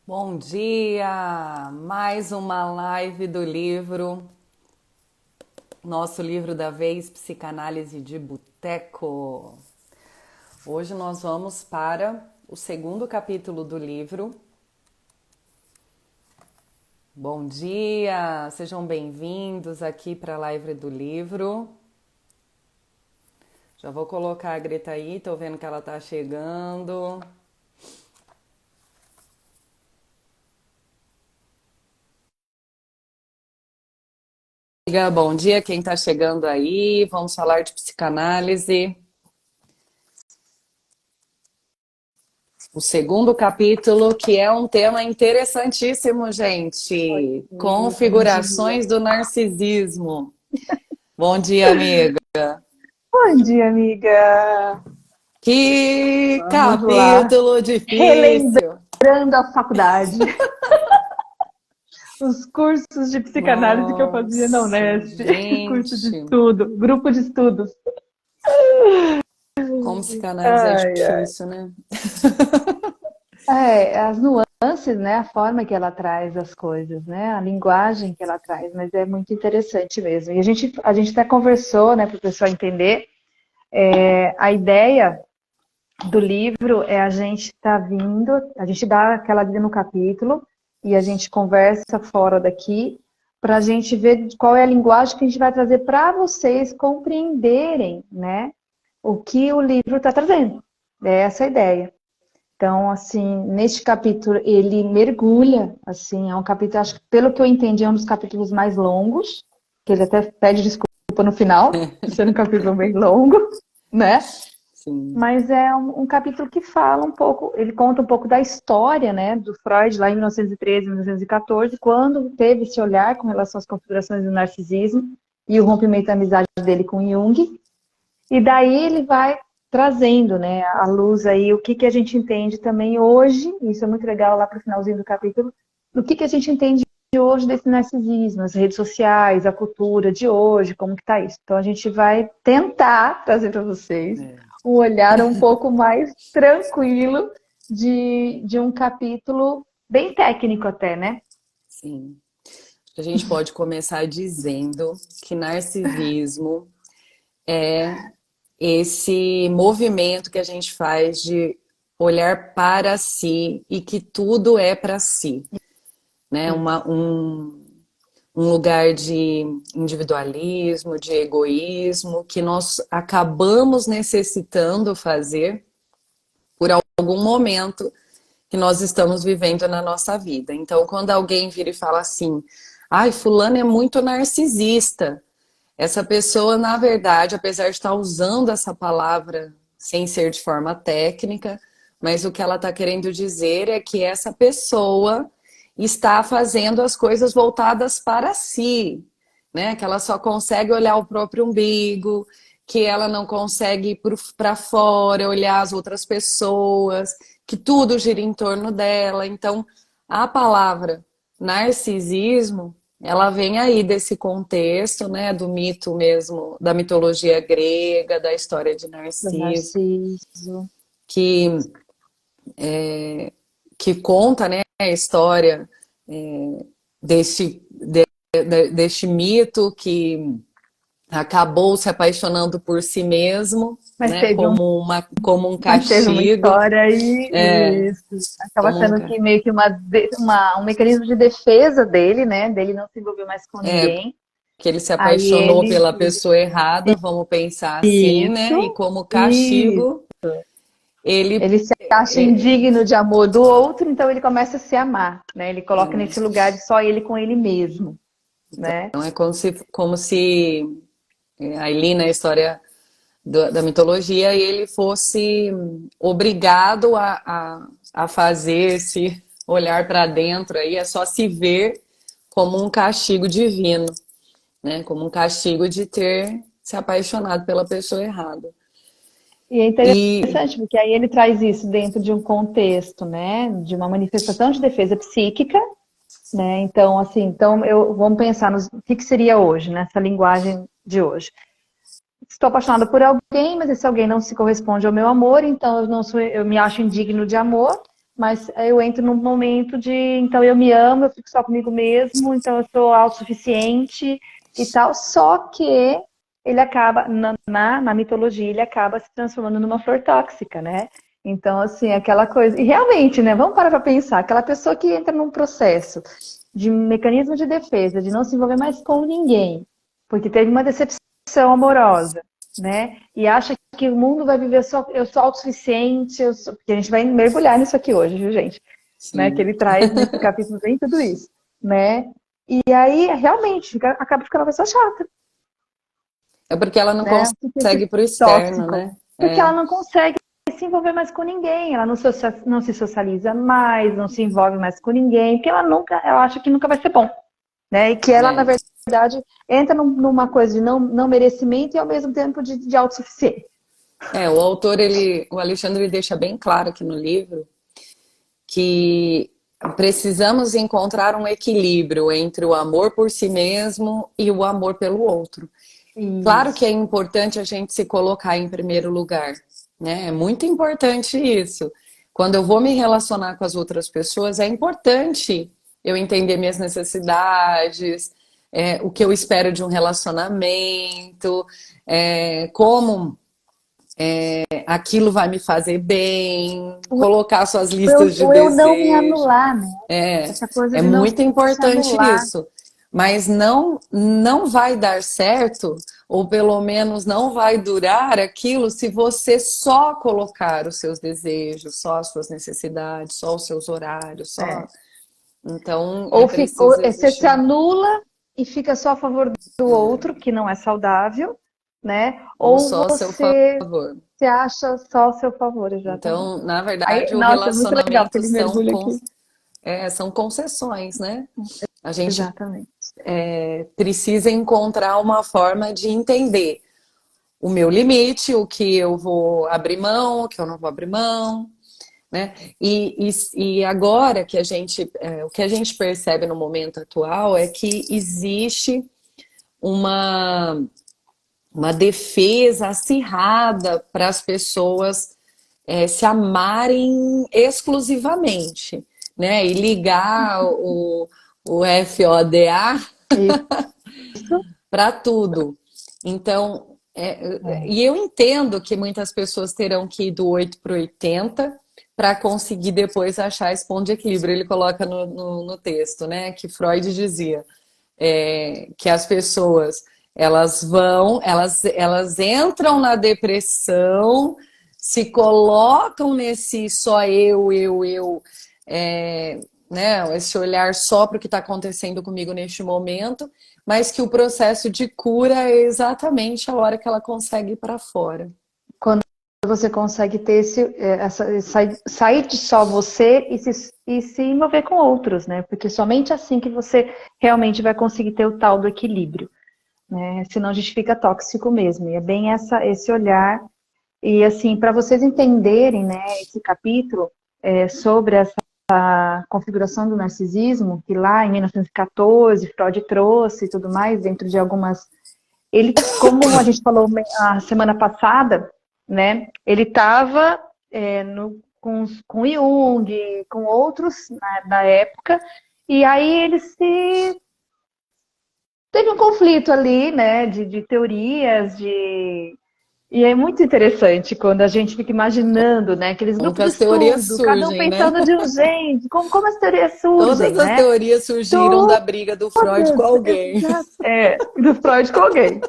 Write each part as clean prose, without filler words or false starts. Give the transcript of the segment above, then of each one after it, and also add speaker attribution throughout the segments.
Speaker 1: Bom dia! Mais uma live do livro, nosso livro da vez, Psicanálise de Boteco. Hoje nós vamos para o segundo capítulo do livro. Bom dia! Sejam bem-vindos aqui para a live do livro. Já vou colocar a Greta aí, tô vendo que ela tá chegando. Bom dia, quem está chegando aí? Vamos falar de psicanálise. O segundo capítulo, que é um tema interessantíssimo,
Speaker 2: Oi,
Speaker 1: gente.
Speaker 2: bom dia.
Speaker 1: Configurações do narcisismo. Bom dia, amiga.
Speaker 2: Bom dia, amiga.
Speaker 1: Que
Speaker 2: Vamos lá.
Speaker 1: capítulo
Speaker 2: Relembrando
Speaker 1: difícil.
Speaker 2: a faculdade, os cursos de psicanálise que eu fazia na
Speaker 1: Nossa,
Speaker 2: Unesp, curso de
Speaker 1: gente.
Speaker 2: estudo, grupo de estudos.
Speaker 1: Como psicanálise é
Speaker 2: Ai, ai.
Speaker 1: difícil, né?
Speaker 2: As nuances, né? A forma que ela traz as coisas, né? A linguagem que ela traz, mas é muito interessante mesmo. E a gente até conversou, né, para o pessoal entender. A ideia do livro é a gente tá vindo, a gente dá aquela lida no capítulo e a gente conversa fora daqui para a gente ver qual é a linguagem que a gente vai trazer para vocês compreenderem, né, o que o livro está trazendo. É essa a ideia. Então, assim, neste capítulo ele mergulha, assim, é um capítulo, acho que pelo que eu entendi, é um dos capítulos mais longos, que ele até pede desculpa no final, de ser um capítulo bem longo, né?
Speaker 1: Sim.
Speaker 2: Mas é um capítulo que fala um pouco, ele conta um pouco da história, né, do Freud lá em 1913, 1914, quando teve esse olhar com relação às configurações do narcisismo e o rompimento da amizade dele com Jung. E daí ele vai trazendo, né, à luz aí o que a gente entende também hoje, isso é muito legal lá para o finalzinho do capítulo, o que a gente entende hoje desse narcisismo, as redes sociais, a cultura de hoje, como que tá isso. Então a gente vai tentar trazer para vocês
Speaker 1: É,
Speaker 2: um olhar um pouco mais tranquilo de um capítulo bem técnico até, né?
Speaker 1: sim. A gente pode começar dizendo que narcisismo é esse movimento que a gente faz de olhar para si e que tudo é para si, né? Um lugar de individualismo, de egoísmo, que nós acabamos necessitando fazer por algum momento que nós estamos vivendo na nossa vida. Então, quando alguém vira e fala assim, ai, fulano é muito narcisista, essa pessoa, na verdade, apesar de estar usando essa palavra sem ser de forma técnica, mas o que ela está querendo dizer é que essa pessoa está fazendo as coisas voltadas para si, né? Que ela só consegue olhar o próprio umbigo, que ela não consegue ir para fora, olhar as outras pessoas, que tudo gira em torno dela. Então, a palavra narcisismo ela vem aí desse contexto, né, do mito mesmo, da mitologia grega, da história de
Speaker 2: Do
Speaker 1: Narciso,
Speaker 2: Narciso.
Speaker 1: que, que conta, né, a história deste mito que acabou se apaixonando por si mesmo,
Speaker 2: Mas
Speaker 1: né,
Speaker 2: teve
Speaker 1: como um
Speaker 2: Mas teve uma
Speaker 1: castigo,
Speaker 2: história aí, isso. Acaba
Speaker 1: como um,
Speaker 2: sendo que meio que um mecanismo de defesa dele, né? Dele não se envolver mais com ninguém.
Speaker 1: que ele se
Speaker 2: Aí
Speaker 1: apaixonou pela pessoa errada, vamos pensar assim, né, e
Speaker 2: isso,
Speaker 1: como
Speaker 2: isso.
Speaker 1: castigo, ele
Speaker 2: Ele se acha indigno de amor do outro, então ele começa a se amar, né? Ele coloca nesse lugar de só ele com ele mesmo, né?
Speaker 1: Então é como se ali na história da mitologia ele fosse obrigado a fazer esse olhar para dentro aí, é só se ver como um castigo divino, né? Como um castigo de ter se apaixonado pela pessoa errada.
Speaker 2: E é
Speaker 1: E
Speaker 2: interessante, porque aí ele traz isso dentro de um contexto, né? De uma manifestação de defesa psíquica, né? Então, assim, vamos pensar o que seria hoje, nessa linguagem de hoje. Estou apaixonada por alguém, mas esse alguém não se corresponde ao meu amor, então eu não sou, eu me acho indigno de amor. mas eu entro num momento de, então eu me amo, eu fico só comigo mesmo, então eu sou autossuficiente e tal, só que ele acaba, na mitologia, ele acaba se transformando numa flor tóxica, né? Então, assim, aquela coisa. E realmente, né? Vamos parar para pensar, aquela pessoa que entra num processo de mecanismo de defesa, de não se envolver mais com ninguém, porque teve uma decepção amorosa, né? E acha que o mundo vai viver só, eu sou autossuficiente, porque a gente vai mergulhar nisso aqui hoje, viu, gente? Né? Que
Speaker 1: Sim.
Speaker 2: ele traz nesse capítulo bem tudo isso, né? E aí, realmente, acaba ficando uma pessoa chata,
Speaker 1: É porque ela não
Speaker 2: né? Porque esse
Speaker 1: consegue ir pro externo,
Speaker 2: tóxico.
Speaker 1: né?
Speaker 2: Porque
Speaker 1: É,
Speaker 2: ela não consegue se envolver mais com ninguém, ela não se socializa mais, não se envolve mais com ninguém, porque ela acha que nunca vai ser bom, né? E que ela, na
Speaker 1: é.
Speaker 2: verdade, entra numa coisa de não merecimento e ao mesmo tempo de autossuficiência.
Speaker 1: O autor, o Alexandre ele deixa bem claro aqui no livro que precisamos encontrar um equilíbrio entre o amor por si mesmo e o amor pelo outro. Claro que é
Speaker 2: Isso.
Speaker 1: importante a gente se colocar em primeiro lugar, né? É muito importante isso. Quando eu vou me relacionar com as outras pessoas, é importante eu entender minhas necessidades, o que eu espero de um relacionamento, como aquilo vai me fazer bem, colocar suas listas de
Speaker 2: Eu não me
Speaker 1: desejo.
Speaker 2: anular, né?
Speaker 1: É,
Speaker 2: Essa coisa
Speaker 1: é
Speaker 2: de não
Speaker 1: muito
Speaker 2: se
Speaker 1: importante
Speaker 2: anular.
Speaker 1: isso. Mas não vai dar certo, ou pelo menos não vai durar aquilo se você só colocar os seus desejos, só as suas necessidades, só os seus horários, só.
Speaker 2: É.
Speaker 1: Então é
Speaker 2: Ou
Speaker 1: preciso
Speaker 2: você se
Speaker 1: existir.
Speaker 2: anula e fica só a favor do outro, que não é saudável, né?
Speaker 1: Ou
Speaker 2: Ou
Speaker 1: só a seu
Speaker 2: você
Speaker 1: favor.
Speaker 2: se acha só a seu favor, exatamente.
Speaker 1: Então, na
Speaker 2: Aí,
Speaker 1: verdade, o
Speaker 2: nossa, é muito legal que
Speaker 1: relacionamento
Speaker 2: ele mergulha aqui.
Speaker 1: são concessões, né? A gente
Speaker 2: Exatamente.
Speaker 1: precisa encontrar uma forma de entender o meu limite, o que eu vou abrir mão, o que eu não vou abrir mão, né? E agora que o que a gente percebe no momento atual é que existe uma, uma defesa acirrada para as pessoas se amarem exclusivamente, né? E ligar o FODA
Speaker 2: Isso.
Speaker 1: para tudo. Então, e eu entendo que muitas pessoas terão que ir do 8 para o 80 para conseguir depois achar esse ponto de equilíbrio. Ele coloca no texto, né, que Freud dizia que as pessoas elas entram na depressão, se colocam nesse só eu, é, né, esse olhar só para o que está acontecendo comigo neste momento, mas que o processo de cura é exatamente a hora que ela consegue ir para fora.
Speaker 2: Quando você consegue ter sair de só você e se envolver com outros, né? Porque somente assim que você realmente vai conseguir ter o tal do equilíbrio, né? Senão a gente fica tóxico mesmo. E é bem esse olhar. E assim, para vocês entenderem, né, esse capítulo sobre essa configuração do narcisismo, que lá em 1914 Freud trouxe e tudo mais, dentro de algumas. Ele, como a gente falou a semana passada, né, ele estava com Jung, com outros na época, e aí ele se teve um conflito ali, né, de teorias, e é muito interessante quando a gente fica imaginando, né, aqueles
Speaker 1: Como
Speaker 2: grupos
Speaker 1: que
Speaker 2: de
Speaker 1: as teorias
Speaker 2: estudo, cada um
Speaker 1: surgem, né?
Speaker 2: pensando de um jeito, como as teorias surgem,
Speaker 1: Todas as
Speaker 2: né?
Speaker 1: teorias surgiram da
Speaker 2: Todas,
Speaker 1: briga do Freud com alguém.
Speaker 2: do Freud com alguém.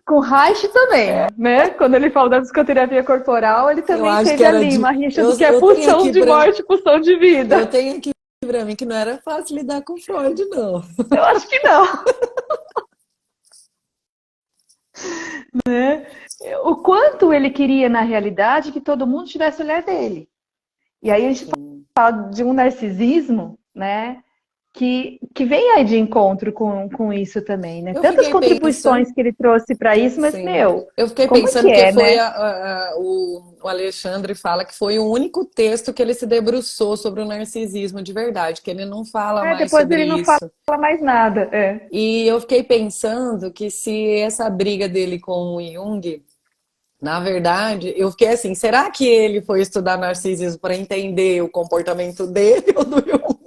Speaker 2: Com Reich também, né? Quando ele fala da psicoterapia corporal, ele
Speaker 1: Eu
Speaker 2: também
Speaker 1: acho que
Speaker 2: teve
Speaker 1: era
Speaker 2: ali
Speaker 1: de.
Speaker 2: uma rixa do que é
Speaker 1: Eu tenho
Speaker 2: pulsão
Speaker 1: aqui
Speaker 2: de
Speaker 1: para
Speaker 2: morte, pulsão de
Speaker 1: eu
Speaker 2: vida.
Speaker 1: tenho aqui para mim que não era fácil lidar com Freud, não.
Speaker 2: Eu acho que não, né? O quanto ele queria, na realidade, que todo mundo tivesse o olhar dele. E aí a gente
Speaker 1: Sim.
Speaker 2: fala de um narcisismo, né? Que vem aí de encontro com isso também, né?
Speaker 1: Eu
Speaker 2: Tantas
Speaker 1: fiquei pensando,
Speaker 2: contribuições que ele trouxe para isso, mas,
Speaker 1: sim.
Speaker 2: meu,
Speaker 1: Eu fiquei
Speaker 2: como é que
Speaker 1: pensando que
Speaker 2: é,
Speaker 1: foi
Speaker 2: né?
Speaker 1: o Alexandre fala que foi o único texto que ele se debruçou sobre o narcisismo de verdade, que ele não fala mais
Speaker 2: Depois
Speaker 1: sobre
Speaker 2: ele não fala
Speaker 1: isso.
Speaker 2: mais nada. É.
Speaker 1: E eu fiquei pensando que se essa briga dele com o Jung Na verdade, eu fiquei assim, será que ele foi estudar narcisismo para entender o comportamento dele ou do Jung?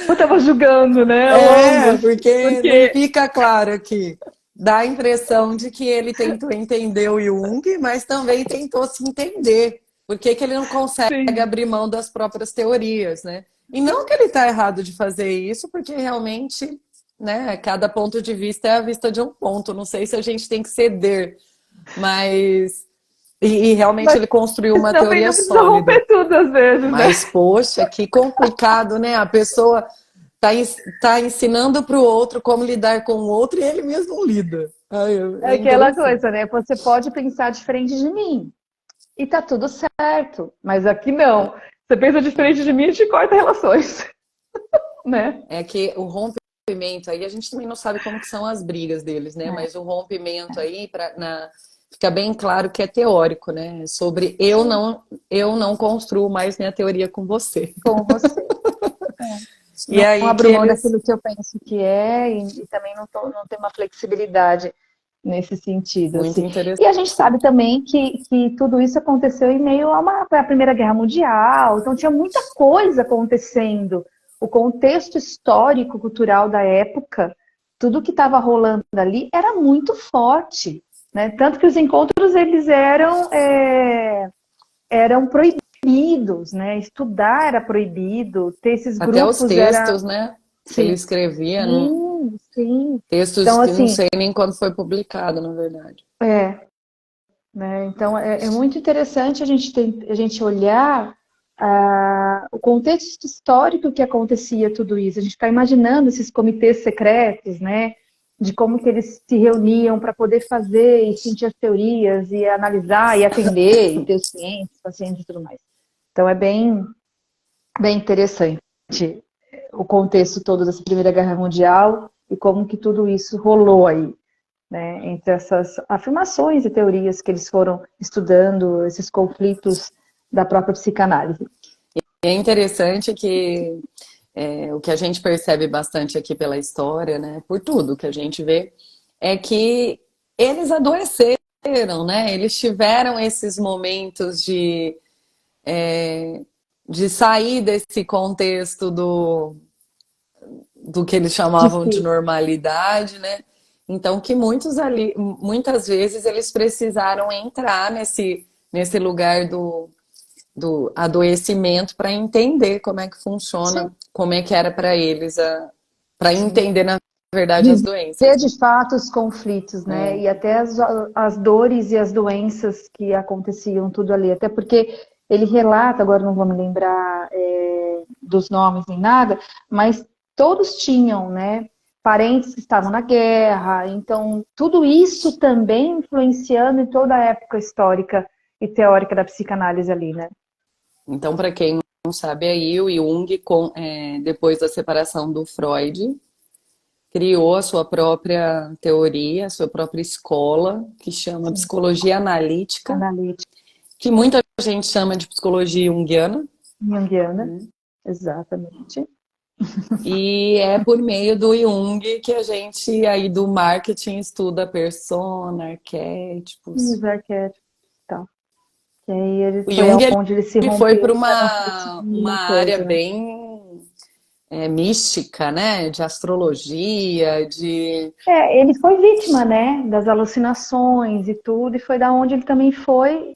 Speaker 2: Eu tava julgando, né? Ou
Speaker 1: É,
Speaker 2: ambos.
Speaker 1: porque não
Speaker 2: Porque,
Speaker 1: fica claro aqui. Dá a impressão de que ele tentou entender o Jung, mas também tentou se entender. Por que que ele não consegue
Speaker 2: sim,
Speaker 1: abrir mão das próprias teorias, né? E não que ele está errado de fazer isso, porque realmente, né, cada ponto de vista é a vista de um ponto. Não sei se a gente tem que ceder, mas. E realmente
Speaker 2: mas
Speaker 1: ele construiu uma
Speaker 2: também
Speaker 1: teoria
Speaker 2: não precisa
Speaker 1: sólida.
Speaker 2: romper tudo às vezes, né?
Speaker 1: Mas, poxa, que complicado, né? A pessoa tá, tá ensinando para o outro como lidar com o outro e ele mesmo não lida. Ai,
Speaker 2: É
Speaker 1: é
Speaker 2: aquela
Speaker 1: interessante.
Speaker 2: coisa, né? Você pode pensar diferente de mim e tá tudo certo, mas aqui não. Você pensa diferente de mim e te corta relações, né?
Speaker 1: É que o rompimento aí, a gente também não sabe como que são as brigas deles, né?
Speaker 2: É,
Speaker 1: Mas o rompimento aí, fica bem claro que é teórico, né? Sobre
Speaker 2: sim,
Speaker 1: eu não construo mais minha teoria com você.
Speaker 2: com você.
Speaker 1: E
Speaker 2: Não
Speaker 1: aí que
Speaker 2: abro mão
Speaker 1: eles.
Speaker 2: daquilo que eu penso que é e também não tenho uma flexibilidade nesse sentido,
Speaker 1: Muito
Speaker 2: assim.
Speaker 1: interessante.
Speaker 2: E a gente sabe também que tudo isso aconteceu em meio a Primeira Guerra Mundial, então tinha muita coisa acontecendo. O contexto histórico, cultural da época, tudo que estava rolando ali era muito forte, né? Tanto que os encontros eles eram proibidos, né? Estudar era proibido, ter esses
Speaker 1: Até os
Speaker 2: grupos era.
Speaker 1: textos, né? Que ele
Speaker 2: Sim,
Speaker 1: escrevia,
Speaker 2: sim, sim.
Speaker 1: textos
Speaker 2: Então,
Speaker 1: que não
Speaker 2: assim,
Speaker 1: sei nem quando foi publicado, na verdade.
Speaker 2: né? Então é muito interessante a gente olhar o contexto histórico que acontecia tudo isso. A gente está imaginando esses comitês secretos, né? De como que eles se reuniam para poder fazer e sentir as teorias e analisar e atender e ter os clientes, pacientes e tudo mais. Então é bem interessante o contexto todo dessa Primeira Guerra Mundial e como que tudo isso rolou aí, né, entre essas afirmações e teorias que eles foram estudando, esses conflitos da própria psicanálise.
Speaker 1: E é interessante que o que a gente percebe bastante aqui pela história, né, por tudo que a gente vê, é que eles adoeceram, né? Eles tiveram esses momentos de sair desse contexto do que eles chamavam de
Speaker 2: Difícil.
Speaker 1: normalidade, né? Então, que muitas vezes eles precisaram entrar nesse lugar do adoecimento para entender como é que
Speaker 2: Sim,
Speaker 1: funciona, como é que era para eles, para
Speaker 2: sim.
Speaker 1: entender, na verdade, as
Speaker 2: Viver
Speaker 1: doenças, né?
Speaker 2: de fato os conflitos, né?
Speaker 1: É.
Speaker 2: E até as dores e as doenças que aconteciam tudo ali. Até porque ele relata, agora não vou me lembrar dos nomes nem nada, mas todos tinham, né? Parentes que estavam na guerra. Então, tudo isso também influenciando em toda a época histórica e teórica da psicanálise ali, né?
Speaker 1: Então, para quem não sabe, aí o Jung, depois da separação do Freud, criou a sua própria teoria, a sua própria escola, que chama
Speaker 2: Sim,
Speaker 1: psicologia analítica,
Speaker 2: analítica
Speaker 1: que muita gente chama de psicologia junguiana,
Speaker 2: junguiana,
Speaker 1: né?
Speaker 2: exatamente.
Speaker 1: E é por meio do Jung que a gente aí do marketing estuda persona,
Speaker 2: E
Speaker 1: arquétipos.
Speaker 2: os arquétipos e tal. Que aí
Speaker 1: O
Speaker 2: foi
Speaker 1: Jung
Speaker 2: onde ele se
Speaker 1: ele foi
Speaker 2: rompeu
Speaker 1: para
Speaker 2: para não repetir
Speaker 1: uma
Speaker 2: nenhuma
Speaker 1: área
Speaker 2: coisa, né?
Speaker 1: bem mística, né? De astrologia, de
Speaker 2: Ele foi vítima, né, das alucinações e tudo, e foi da onde ele também foi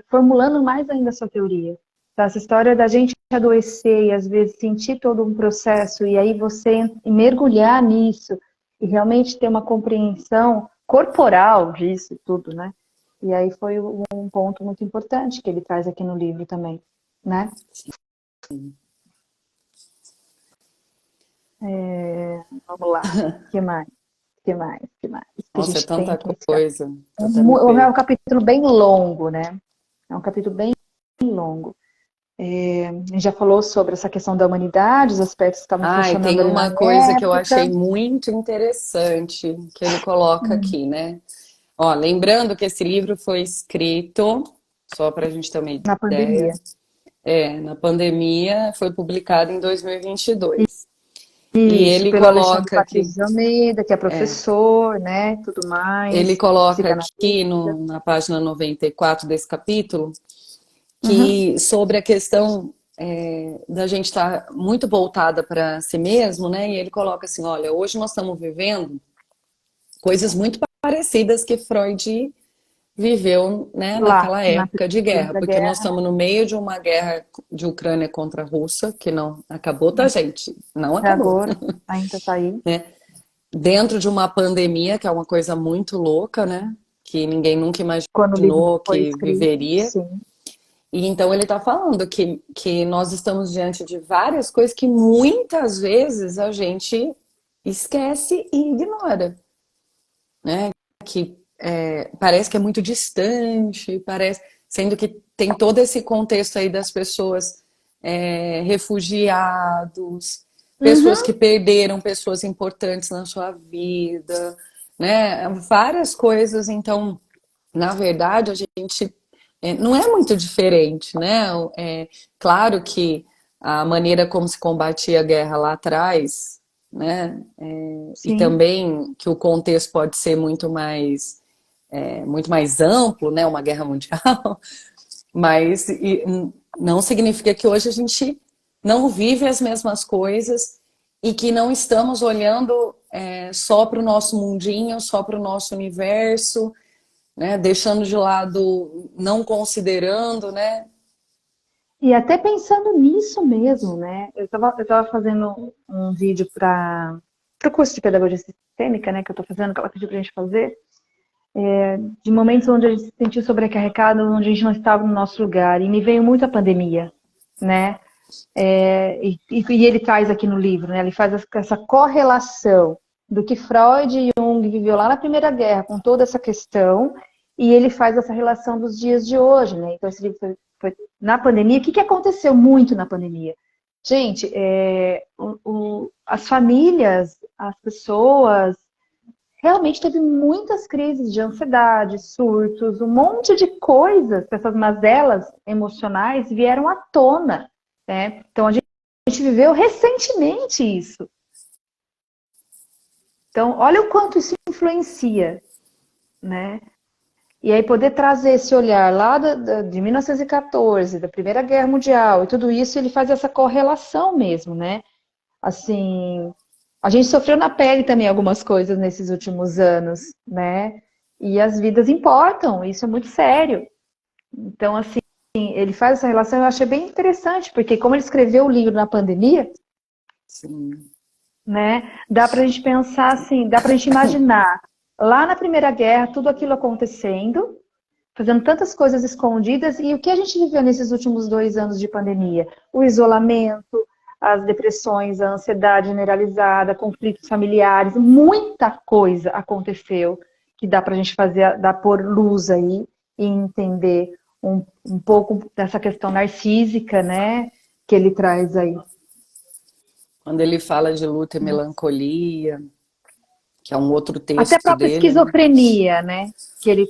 Speaker 2: formulando mais ainda a sua teoria. Então, essa história da gente adoecer e às vezes sentir todo um processo e aí você mergulhar nisso e realmente ter uma compreensão corporal disso tudo, né? E aí foi um ponto muito importante que ele traz aqui no livro também, né? Vamos lá. O que mais? O que mais? O que mais que a
Speaker 1: nossa, é
Speaker 2: gente tem
Speaker 1: tanta
Speaker 2: aqui nesse capítulo?
Speaker 1: coisa, tô até me
Speaker 2: É um
Speaker 1: perco.
Speaker 2: capítulo bem longo, né? É um capítulo bem longo. A gente já falou sobre essa questão da humanidade, os aspectos que estavam
Speaker 1: Ai,
Speaker 2: funcionando
Speaker 1: tem
Speaker 2: ali na
Speaker 1: uma coisa que eu achei
Speaker 2: época,
Speaker 1: muito interessante que ele coloca aqui, né? Ó, lembrando que esse livro foi escrito, só para a gente ter uma
Speaker 2: na
Speaker 1: ideia,
Speaker 2: pandemia.
Speaker 1: na pandemia, foi publicado em 2022. E
Speaker 2: Isso,
Speaker 1: ele
Speaker 2: pelo Alexandre
Speaker 1: coloca aqui,
Speaker 2: Patrício de Almeida, que é professor, né? Tudo
Speaker 1: ele
Speaker 2: mais,
Speaker 1: coloca
Speaker 2: psicanalista.
Speaker 1: aqui na página 94 desse capítulo,
Speaker 2: Uhum.
Speaker 1: que sobre a questão da gente estar muito voltada para si mesmo, né? E ele coloca assim, olha, hoje nós estamos vivendo coisas muito parecidas que Freud viveu, né,
Speaker 2: Lá,
Speaker 1: naquela
Speaker 2: na
Speaker 1: época de guerra,
Speaker 2: Segunda
Speaker 1: porque nós
Speaker 2: Guerra,
Speaker 1: estamos no meio de uma guerra de Ucrânia contra a Rússia, que não acabou, tá, gente? Não
Speaker 2: até
Speaker 1: acabou,
Speaker 2: agora, ainda está aí.
Speaker 1: né? Dentro de uma pandemia, que é uma coisa muito louca, né? Que ninguém nunca
Speaker 2: Quando o livro
Speaker 1: imaginou
Speaker 2: foi
Speaker 1: que
Speaker 2: escrito,
Speaker 1: viveria.
Speaker 2: sim.
Speaker 1: E então ele está falando que nós estamos diante de várias coisas que muitas vezes a gente esquece e ignora, né? Que parece que é muito distante, parece, sendo que tem todo esse contexto aí das pessoas refugiados, pessoas
Speaker 2: Uhum.
Speaker 1: que perderam pessoas importantes na sua vida, né? Várias coisas, então, na verdade, a gente não é muito diferente, né? É claro que a maneira como se combatia a guerra lá atrás, né? E
Speaker 2: Sim.
Speaker 1: também que o contexto pode ser muito mais amplo, né? Uma guerra mundial, mas não significa que hoje a gente não vive as mesmas coisas e que não estamos olhando só para o nosso mundinho, só para o nosso universo, né? Deixando de lado, não considerando, né?
Speaker 2: E até pensando nisso mesmo, né? Eu tava fazendo um vídeo para o curso de pedagogia sistêmica, né? Que eu tô fazendo, que ela pediu pra gente fazer, de momentos onde a gente se sentiu sobrecarregado, onde a gente não estava no nosso lugar. E me veio muito a pandemia, né? E ele traz aqui no livro, né? Ele faz essa correlação do que Freud e Jung viveu lá na Primeira Guerra, com toda essa questão, e ele faz essa relação dos dias de hoje, né? Então, esse livro foi na pandemia. O que aconteceu muito na pandemia? Gente, as famílias, as pessoas, realmente teve muitas crises de ansiedade, surtos, um monte de coisas, essas mazelas emocionais vieram à tona, né? Então, a gente viveu recentemente isso. Então, olha o quanto isso influencia, né? E aí poder trazer esse olhar lá de 1914, da Primeira Guerra Mundial e tudo isso, ele faz essa correlação mesmo, né? Assim, a gente sofreu na pele também algumas coisas nesses últimos anos, né? E as vidas importam, isso é muito sério. Então, assim, ele faz essa relação, eu achei bem interessante, porque como ele escreveu o livro na pandemia,
Speaker 1: Sim.
Speaker 2: né? Dá para a gente pensar assim, dá para a gente imaginar lá na Primeira Guerra tudo aquilo acontecendo, fazendo tantas coisas escondidas, e o que a gente viveu nesses últimos 2 anos de pandemia? O isolamento, as depressões, a ansiedade generalizada, conflitos familiares, muita coisa aconteceu que dá para a gente fazer, dá por luz aí e entender um pouco dessa questão narcísica, né? Que ele traz aí.
Speaker 1: Quando ele fala de luta e melancolia, que é um outro
Speaker 2: Até a
Speaker 1: texto
Speaker 2: própria
Speaker 1: dele, né?
Speaker 2: esquizofrenia, né? Que ele,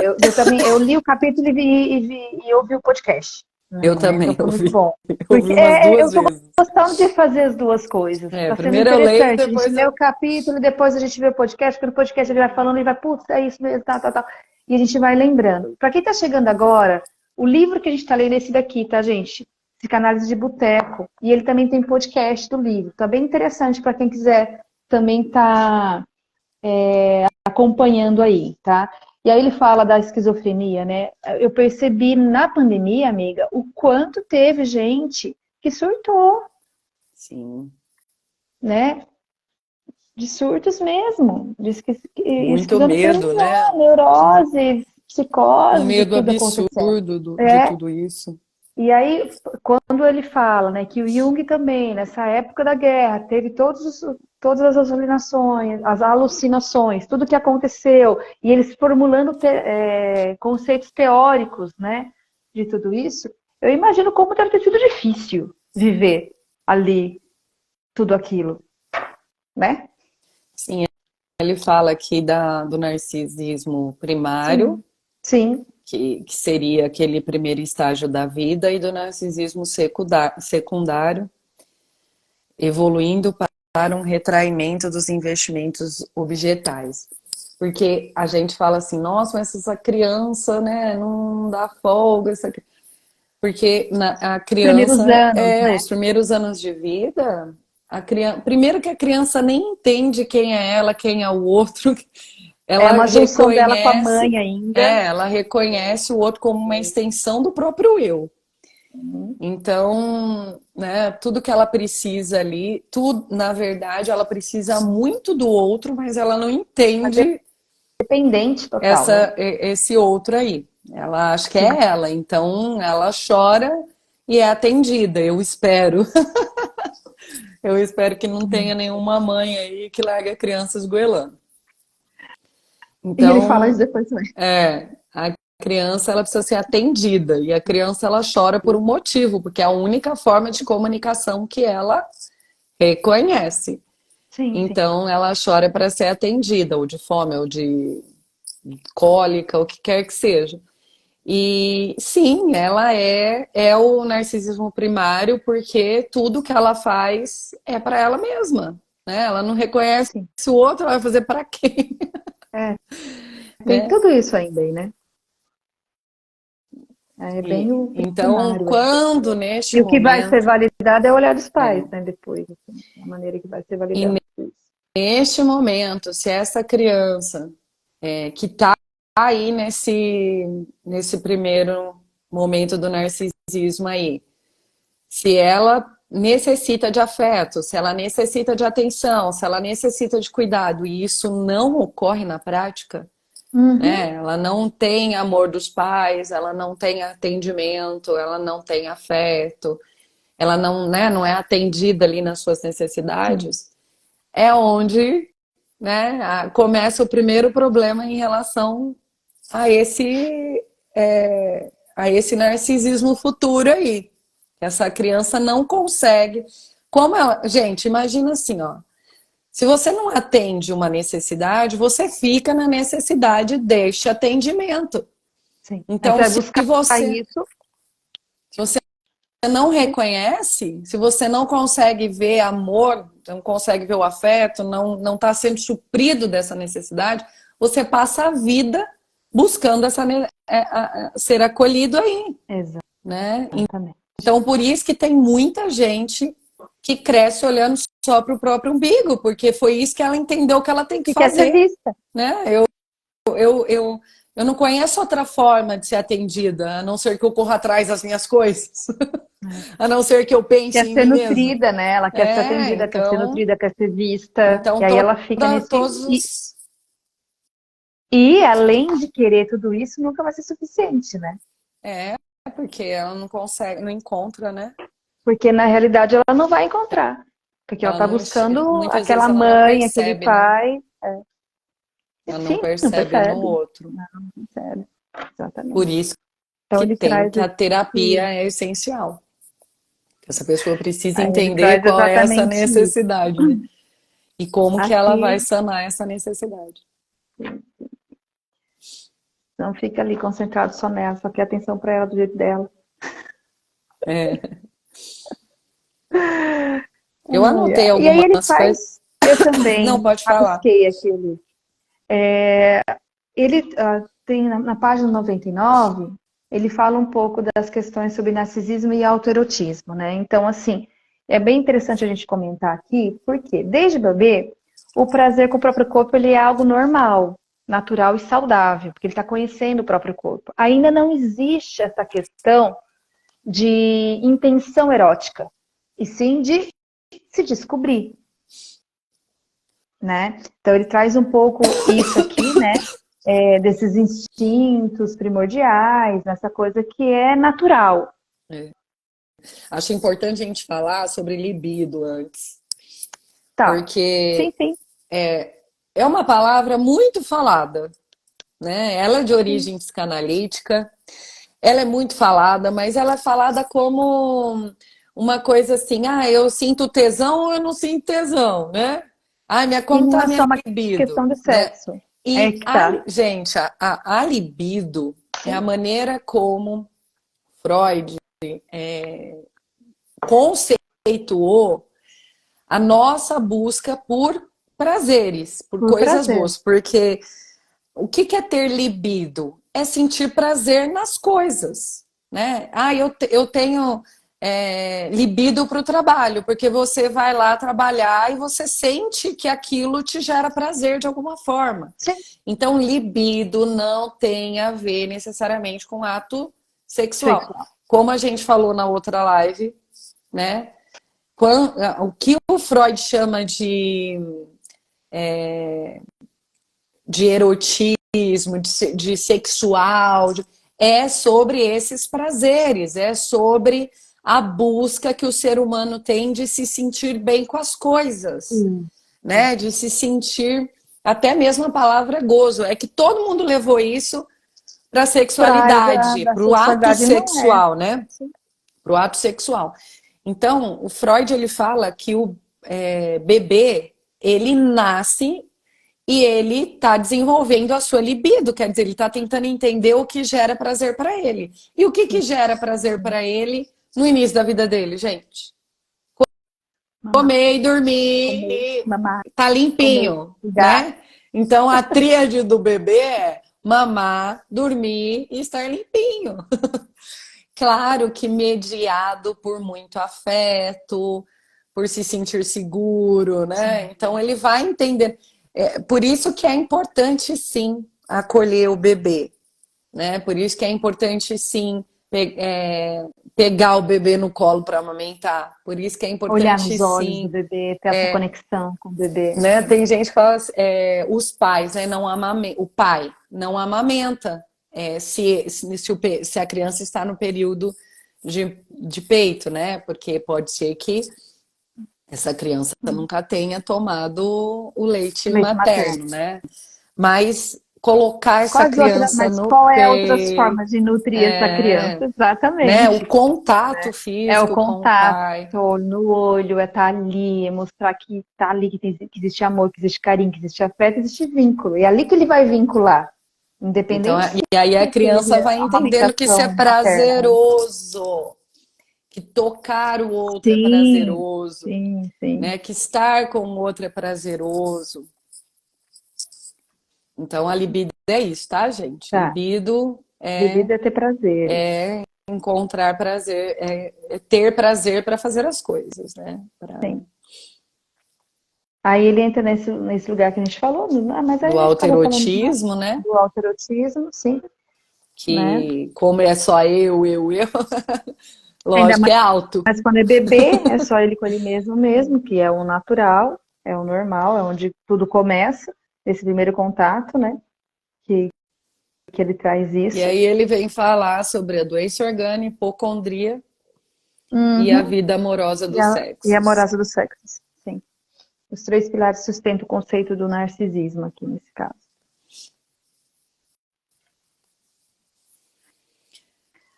Speaker 2: eu também eu li o capítulo e ouvi o podcast,
Speaker 1: Eu
Speaker 2: né? Então
Speaker 1: também
Speaker 2: foi muito
Speaker 1: ouvi,
Speaker 2: bom.
Speaker 1: eu
Speaker 2: Porque
Speaker 1: ouvi umas
Speaker 2: eu
Speaker 1: duas
Speaker 2: tô
Speaker 1: vezes.
Speaker 2: gostando de fazer as duas coisas. Está sendo
Speaker 1: Primeiro eu leio,
Speaker 2: interessante. A gente
Speaker 1: depois
Speaker 2: lê o
Speaker 1: eu.
Speaker 2: capítulo e depois a gente vê o podcast, porque no podcast ele vai falando e vai, putz, é isso mesmo, tal, tal, tal. E a gente vai lembrando. Para quem está chegando agora, o livro que a gente está lendo é esse daqui, tá, gente? Psicanálise de Boteco. E ele também tem podcast do livro. Tá bem interessante para quem quiser também tá acompanhando aí, tá? E aí ele fala da esquizofrenia, né? Eu percebi na pandemia, amiga, o quanto teve gente que surtou,
Speaker 1: Sim.
Speaker 2: né? De surtos mesmo, de
Speaker 1: Muito medo,
Speaker 2: esquizofrenia,
Speaker 1: né?
Speaker 2: neurose,
Speaker 1: Um
Speaker 2: psicose, de
Speaker 1: medo
Speaker 2: tudo acontecendo.
Speaker 1: absurdo de
Speaker 2: É,
Speaker 1: tudo isso.
Speaker 2: e aí, quando ele fala, né, que o Jung também, nessa época da guerra, teve todas as alucinações, as alucinações, tudo que aconteceu, e eles formulando conceitos teóricos, né, de tudo isso, eu imagino como deve ter sido difícil viver ali tudo aquilo, né?
Speaker 1: Sim, ele fala aqui do narcisismo primário,
Speaker 2: Sim, sim,
Speaker 1: que seria aquele primeiro estágio da vida, e do narcisismo secundário, evoluindo um retraimento dos investimentos objetais. Porque a gente fala assim, nossa, mas essa criança, né, não dá folga, porque a
Speaker 2: Primeiros
Speaker 1: criança,
Speaker 2: anos, né?
Speaker 1: os primeiros anos de vida, a criança, primeiro que a criança nem entende quem é ela, quem é o outro,
Speaker 2: É
Speaker 1: ela
Speaker 2: uma junção dela com a
Speaker 1: reconhece,
Speaker 2: mãe ainda.
Speaker 1: ela reconhece o outro como uma extensão do próprio eu.
Speaker 2: Uhum.
Speaker 1: Então, né, tudo que ela precisa ali, tudo, na verdade, ela precisa muito do outro, mas ela não entende
Speaker 2: Dependente total, né?
Speaker 1: esse outro aí. Ela acha que
Speaker 2: Sim.
Speaker 1: é ela, então ela chora e é atendida, eu espero. Eu espero que não tenha nenhuma mãe aí que larga a criança esgoelando.
Speaker 2: E ele fala isso
Speaker 1: Então,
Speaker 2: depois também.
Speaker 1: a criança ela precisa ser atendida e a criança ela chora por um motivo, porque é a única forma de comunicação que ela reconhece.
Speaker 2: Sim, sim.
Speaker 1: Então ela chora para ser atendida, ou de fome, ou de cólica, o que quer que seja. E sim, ela é o narcisismo primário, porque tudo que ela faz é para ela mesma, né? Ela não reconhece
Speaker 2: Sim.
Speaker 1: o outro, ela vai fazer para quem,
Speaker 2: É, tem
Speaker 1: né?
Speaker 2: tudo isso ainda aí, né? É bem o
Speaker 1: Então,
Speaker 2: primário ainda.
Speaker 1: quando neste
Speaker 2: E o que vai ser
Speaker 1: momento,
Speaker 2: validado é o olhar dos pais, né? Depois, assim, a maneira que vai ser
Speaker 1: e
Speaker 2: validado isso.
Speaker 1: neste momento, se essa criança que está aí nesse primeiro momento do narcisismo aí, se ela necessita de afeto, se ela necessita de atenção, se ela necessita de cuidado, e isso não ocorre na prática,
Speaker 2: Uhum.
Speaker 1: né? Ela não tem amor dos pais, ela não tem atendimento, ela não tem afeto, ela não, né, não é atendida ali nas suas
Speaker 2: Sim.
Speaker 1: necessidades, é onde, né, começa o primeiro problema em relação a esse narcisismo futuro aí. Essa criança não consegue. Como ela. Gente, imagina assim, ó. Se você não atende uma necessidade, você fica na necessidade deste atendimento.
Speaker 2: Sim. Aí você
Speaker 1: Então,
Speaker 2: vai
Speaker 1: se
Speaker 2: buscar
Speaker 1: você,
Speaker 2: isso.
Speaker 1: se você não reconhece, se você não consegue ver amor, não consegue ver o afeto, não está sendo suprido dessa necessidade, você passa a vida buscando ser acolhido aí, né?
Speaker 2: Exatamente.
Speaker 1: Então, por isso que tem muita gente que cresce olhando só para o próprio umbigo, porque foi isso que ela entendeu que ela tem que
Speaker 2: Que quer ser
Speaker 1: fazer,
Speaker 2: vista.
Speaker 1: né? Eu não conheço outra forma de ser atendida, a não ser que eu corra atrás das minhas coisas, a não ser que eu pense
Speaker 2: Quer
Speaker 1: em
Speaker 2: ser
Speaker 1: mim mesma.
Speaker 2: nutrida, né? Ela quer ser atendida, quer ser
Speaker 1: Então,
Speaker 2: nutrida, quer ser vista.
Speaker 1: então
Speaker 2: E aí ela fica nesse.
Speaker 1: todos os.
Speaker 2: E além de querer tudo isso, nunca vai ser suficiente, né?
Speaker 1: É, porque ela não consegue, não encontra, né?
Speaker 2: Porque na realidade ela não vai encontrar. Porque ela
Speaker 1: Ela
Speaker 2: está
Speaker 1: não,
Speaker 2: buscando
Speaker 1: muitas vezes
Speaker 2: aquela
Speaker 1: ela não
Speaker 2: mãe, aquele
Speaker 1: percebe, né?
Speaker 2: pai.
Speaker 1: Ela não
Speaker 2: Sim, não
Speaker 1: percebe no
Speaker 2: percebe.
Speaker 1: outro.
Speaker 2: Não percebe.
Speaker 1: Por
Speaker 2: Exatamente.
Speaker 1: isso
Speaker 2: Então
Speaker 1: que
Speaker 2: ele
Speaker 1: tem
Speaker 2: traz
Speaker 1: que a terapia
Speaker 2: esse.
Speaker 1: é essencial. Essa pessoa precisa
Speaker 2: Aí ele
Speaker 1: entender
Speaker 2: traz
Speaker 1: qual é essa
Speaker 2: exatamente isso.
Speaker 1: necessidade, né? E como que ela vai
Speaker 2: Aqui,
Speaker 1: sanar essa necessidade.
Speaker 2: não fica ali concentrado só nela, só quer atenção para ela do jeito dela.
Speaker 1: É. Eu anotei
Speaker 2: E aí ele
Speaker 1: algumas
Speaker 2: faz,
Speaker 1: coisas.
Speaker 2: eu
Speaker 1: Não,
Speaker 2: também
Speaker 1: pode falar.
Speaker 2: rabisquei aquilo. Ele tem na página 99, ele fala um pouco das questões sobre narcisismo e autoerotismo, né? Então, assim, é bem interessante a gente comentar aqui, porque desde bebê, o prazer com o próprio corpo ele é algo normal, natural e saudável, porque ele está conhecendo o próprio corpo. Ainda não existe essa questão de intenção erótica, e sim de se descobrir, né? Então ele traz um pouco isso aqui, né? Desses instintos primordiais, nessa coisa que é natural.
Speaker 1: É. Acho importante a gente falar sobre libido antes,
Speaker 2: Tá. Sim,
Speaker 1: porque
Speaker 2: sim.
Speaker 1: é uma palavra muito falada, né? Ela é de
Speaker 2: Sim.
Speaker 1: origem psicanalítica, ela é muito falada, mas ela é falada como uma coisa assim, eu sinto tesão ou eu não sinto tesão, né? Ai,
Speaker 2: E
Speaker 1: como
Speaker 2: não
Speaker 1: tá a
Speaker 2: é
Speaker 1: minha
Speaker 2: só uma
Speaker 1: libido,
Speaker 2: questão de
Speaker 1: né?
Speaker 2: sexo. É
Speaker 1: E,
Speaker 2: que tá.
Speaker 1: gente, a libido é a maneira como Freud conceituou a nossa busca por prazeres, por
Speaker 2: Por
Speaker 1: coisas
Speaker 2: prazer.
Speaker 1: boas. Porque o que é ter libido? É sentir prazer nas coisas, né? Ah, eu tenho libido para o trabalho, porque você vai lá trabalhar e você sente que aquilo te gera prazer de alguma forma.
Speaker 2: Sim.
Speaker 1: Então, libido não tem a ver necessariamente com ato sexual.
Speaker 2: Sexual.
Speaker 1: Como a gente falou na outra live, né? O que o Freud chama de erotismo, de sexual, é sobre esses prazeres, é sobre a busca que o ser humano tem de se sentir bem com as coisas, né? De se sentir, até mesmo a palavra gozo, é que todo mundo levou isso para a
Speaker 2: Praia
Speaker 1: sexualidade,
Speaker 2: da
Speaker 1: para o ato
Speaker 2: sexualidade não é.
Speaker 1: sexual, né?
Speaker 2: Sim.
Speaker 1: Para o ato sexual. Então, o Freud ele fala que o bebê ele nasce e ele está desenvolvendo a sua libido, quer dizer, ele está tentando entender o que gera prazer para ele. E o que gera prazer para ele no início da vida dele, gente?
Speaker 2: Mamar,
Speaker 1: Comer e dormir
Speaker 2: comer,
Speaker 1: e
Speaker 2: mamar,
Speaker 1: tá
Speaker 2: comer,
Speaker 1: limpinho,
Speaker 2: ligar.
Speaker 1: né? Então a tríade do bebê é mamar, dormir e estar limpinho. Claro que mediado por muito afeto, por se sentir seguro, né? Então ele vai entender. Por isso que é importante sim acolher o bebê, né? Por isso que é importante sim pegar o bebê no colo para amamentar. Por isso que é
Speaker 2: Olhar
Speaker 1: importante
Speaker 2: nos olhos do
Speaker 1: sim,
Speaker 2: bebê, ter essa conexão com o bebê.
Speaker 1: né? Tem gente que fala, os pais, né, não amamentam, o pai não amamenta se a criança está no período de peito, né? Porque pode ser que essa criança nunca tenha tomado o leite
Speaker 2: Leite materno.
Speaker 1: materno, né? Mas colocar essa criança
Speaker 2: Mas
Speaker 1: no
Speaker 2: qual é a outras
Speaker 1: peito,
Speaker 2: formas de nutrir essa criança?
Speaker 1: né? O
Speaker 2: Exatamente.
Speaker 1: contato
Speaker 2: É o
Speaker 1: físico com o
Speaker 2: contato
Speaker 1: pai.
Speaker 2: no olho, é estar ali, é mostrar que está ali, que existe amor, que existe carinho, que existe afeto, existe vínculo. E é ali que ele vai vincular.
Speaker 1: Então,
Speaker 2: Independente se
Speaker 1: e aí a
Speaker 2: seja
Speaker 1: criança vai
Speaker 2: a
Speaker 1: entendendo que isso é
Speaker 2: amamentação materna.
Speaker 1: prazeroso, que tocar o outro é
Speaker 2: Sim,
Speaker 1: prazeroso,
Speaker 2: sim, sim.
Speaker 1: né? Que estar com o outro é prazeroso. Então, a libido é isso, tá, gente?
Speaker 2: Tá.
Speaker 1: Libido é
Speaker 2: Libido é ter prazeres.
Speaker 1: encontrar prazer, é ter prazer para fazer as coisas, né?
Speaker 2: Sim. Aí ele entra nesse lugar que a gente falou, mas aí
Speaker 1: Do
Speaker 2: a gente acabou falando
Speaker 1: autoerotismo, né?
Speaker 2: do autoerotismo, sim, né?
Speaker 1: Que como é só eu,
Speaker 2: Ainda
Speaker 1: lógico, é alto.
Speaker 2: mais quando é bebê, é só ele com ele mesmo, que é o natural, é o normal, é onde tudo começa, esse primeiro contato, né? Que, que ele traz
Speaker 1: E
Speaker 2: isso.
Speaker 1: aí ele vem falar sobre a doença orgânica, hipocondria e a
Speaker 2: Uhum.
Speaker 1: vida amorosa dos
Speaker 2: E a
Speaker 1: sexos.
Speaker 2: morada do sexo, sim. Os três pilares sustentam o conceito do narcisismo aqui nesse caso.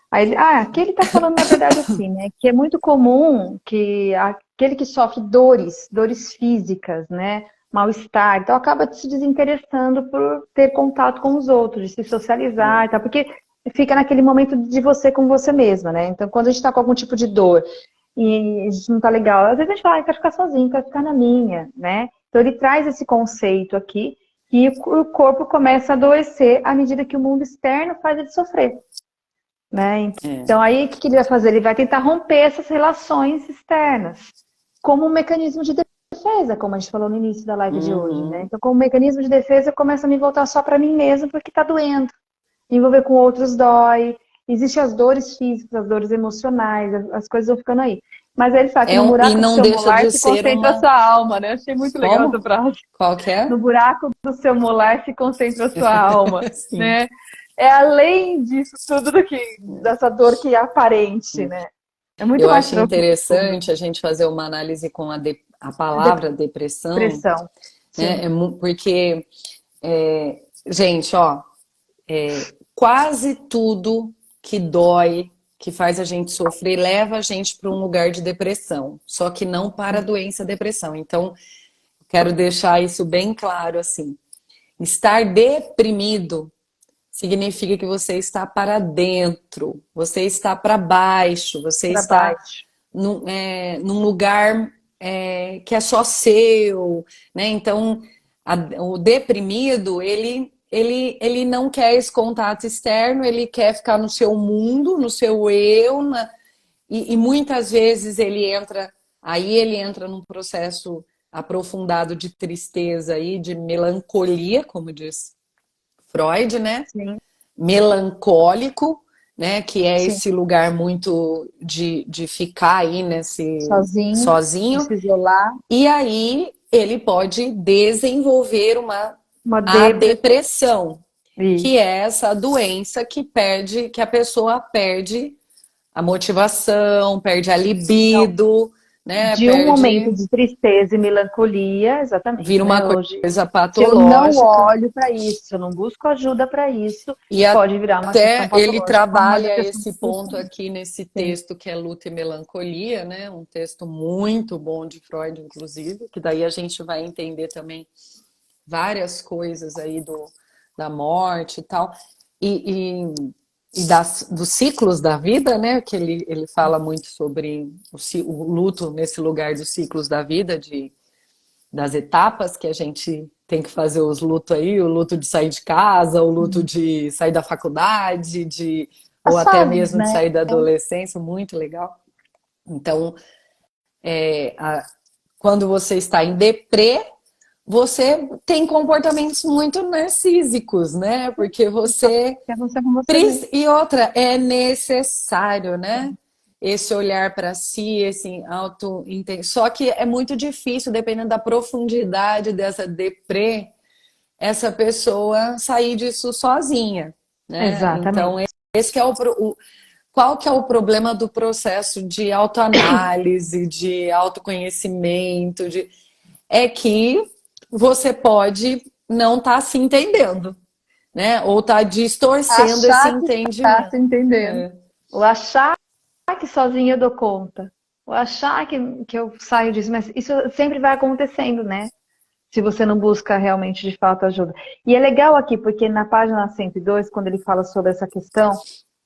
Speaker 2: Aqui ele está falando, na verdade, assim, né? Que é muito comum que aquele que sofre dores físicas, né? Mal-estar, então acaba se desinteressando por ter contato com os outros, de se socializar e tal, porque fica naquele momento de você com você mesma, né? Então, quando a gente está com algum tipo de dor e a gente não tá legal, às vezes a gente fala, quero ficar sozinho, quero ficar na minha, né? Então, ele traz esse conceito aqui que o corpo começa a adoecer à medida que o mundo externo faz ele sofrer. Né?
Speaker 1: É.
Speaker 2: Então, aí o que ele vai fazer? Ele vai tentar romper essas relações externas, como um mecanismo de defesa, como a gente falou no início da live de hoje. Né?
Speaker 1: Uhum.
Speaker 2: Então, como mecanismo de defesa, eu começo a me voltar só para mim mesmo, porque está doendo. Me envolver com outros dói. Existem as dores físicas, as dores emocionais, as coisas vão ficando aí. Mas aí ele fala que no
Speaker 1: E
Speaker 2: buraco do
Speaker 1: não
Speaker 2: seu
Speaker 1: deixa
Speaker 2: molar
Speaker 1: de
Speaker 2: se
Speaker 1: ser
Speaker 2: concentra a
Speaker 1: uma.
Speaker 2: sua alma, né? Achei muito legal essa
Speaker 1: Como?
Speaker 2: frase.
Speaker 1: Qual que é?
Speaker 2: No buraco do seu molar se concentra a sua alma,
Speaker 1: Sim.
Speaker 2: né? É além disso tudo dessa dor que é aparente, né? É muito
Speaker 1: Eu
Speaker 2: mais
Speaker 1: acho
Speaker 2: profundo.
Speaker 1: interessante a gente fazer uma análise com a palavra depressão,
Speaker 2: Depressão.
Speaker 1: né?
Speaker 2: Sim.
Speaker 1: Porque, gente, ó, quase tudo que dói, que faz a gente sofrer, leva a gente para um lugar de depressão, só que não para a doença depressão. Então, quero deixar isso bem claro assim. Estar deprimido significa que você está para dentro, você está para baixo, você
Speaker 2: Para
Speaker 1: está
Speaker 2: baixo.
Speaker 1: num lugar. que é só seu, né? Então, o deprimido, ele não quer esse contato externo, ele quer ficar no seu mundo, no seu eu, e muitas vezes ele entra num processo aprofundado de tristeza e de melancolia, como diz Freud, né?
Speaker 2: Sim,
Speaker 1: Melancólico, né? Que é
Speaker 2: sim.
Speaker 1: esse lugar muito de ficar aí nesse
Speaker 2: Sozinho, de
Speaker 1: sozinho.
Speaker 2: se isolar,
Speaker 1: E aí ele pode desenvolver
Speaker 2: uma
Speaker 1: a
Speaker 2: depressão.
Speaker 1: depressão, que é essa doença que a pessoa perde a motivação, perde a libido, né?
Speaker 2: De um momento
Speaker 1: Perde,
Speaker 2: de tristeza e melancolia, exatamente,
Speaker 1: vira uma
Speaker 2: né? Hoje,
Speaker 1: coisa
Speaker 2: se eu não
Speaker 1: patológica.
Speaker 2: olho para isso, se eu não busco ajuda para isso,
Speaker 1: E
Speaker 2: pode virar uma questão
Speaker 1: até ele
Speaker 2: patológica, como uma
Speaker 1: trabalha
Speaker 2: depressão
Speaker 1: esse ponto
Speaker 2: profunda.
Speaker 1: aqui nesse
Speaker 2: Sim.
Speaker 1: texto que é Luta e Melancolia, né? Um texto muito bom de Freud, inclusive, que daí a gente vai entender também várias coisas aí da morte e tal, e, e, dos ciclos da vida, né? Que ele fala muito sobre o luto nesse lugar dos ciclos da vida, das etapas que a gente tem que fazer os lutos aí, o luto de sair de casa, o luto de sair da faculdade, ou
Speaker 2: As
Speaker 1: até
Speaker 2: fases,
Speaker 1: mesmo de
Speaker 2: né?
Speaker 1: sair da adolescência, muito legal. Então, quando você está em deprê, você tem comportamentos muito narcísicos, né? Porque você.
Speaker 2: Que é você com você mesmo.
Speaker 1: E outra, é necessário, né? Esse olhar para si, esse auto. Só que é muito difícil, dependendo da profundidade dessa deprê, essa pessoa sair disso sozinha, né? Então,
Speaker 2: Exatamente.
Speaker 1: esse que é qual que é o problema do processo de autoanálise, de autoconhecimento, é que você pode não estar se entendendo, né? Ou estar distorcendo esse
Speaker 2: Achar que está
Speaker 1: entendimento.
Speaker 2: se entendendo.
Speaker 1: É.
Speaker 2: Ou achar que sozinha eu dou conta. Ou achar que eu saio disso. Mas isso sempre vai acontecendo, né? Se você não busca realmente de fato ajuda. E é legal aqui, porque na página 102, quando ele fala sobre essa questão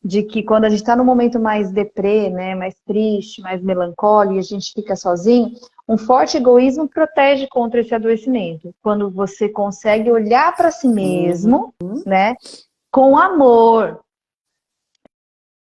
Speaker 2: de que quando a gente está num momento mais deprê, né, mais triste, mais melancólico, e a gente fica sozinho, um forte egoísmo protege contra esse adoecimento. Quando você consegue olhar para si
Speaker 1: Uhum.
Speaker 2: mesmo, né, com amor,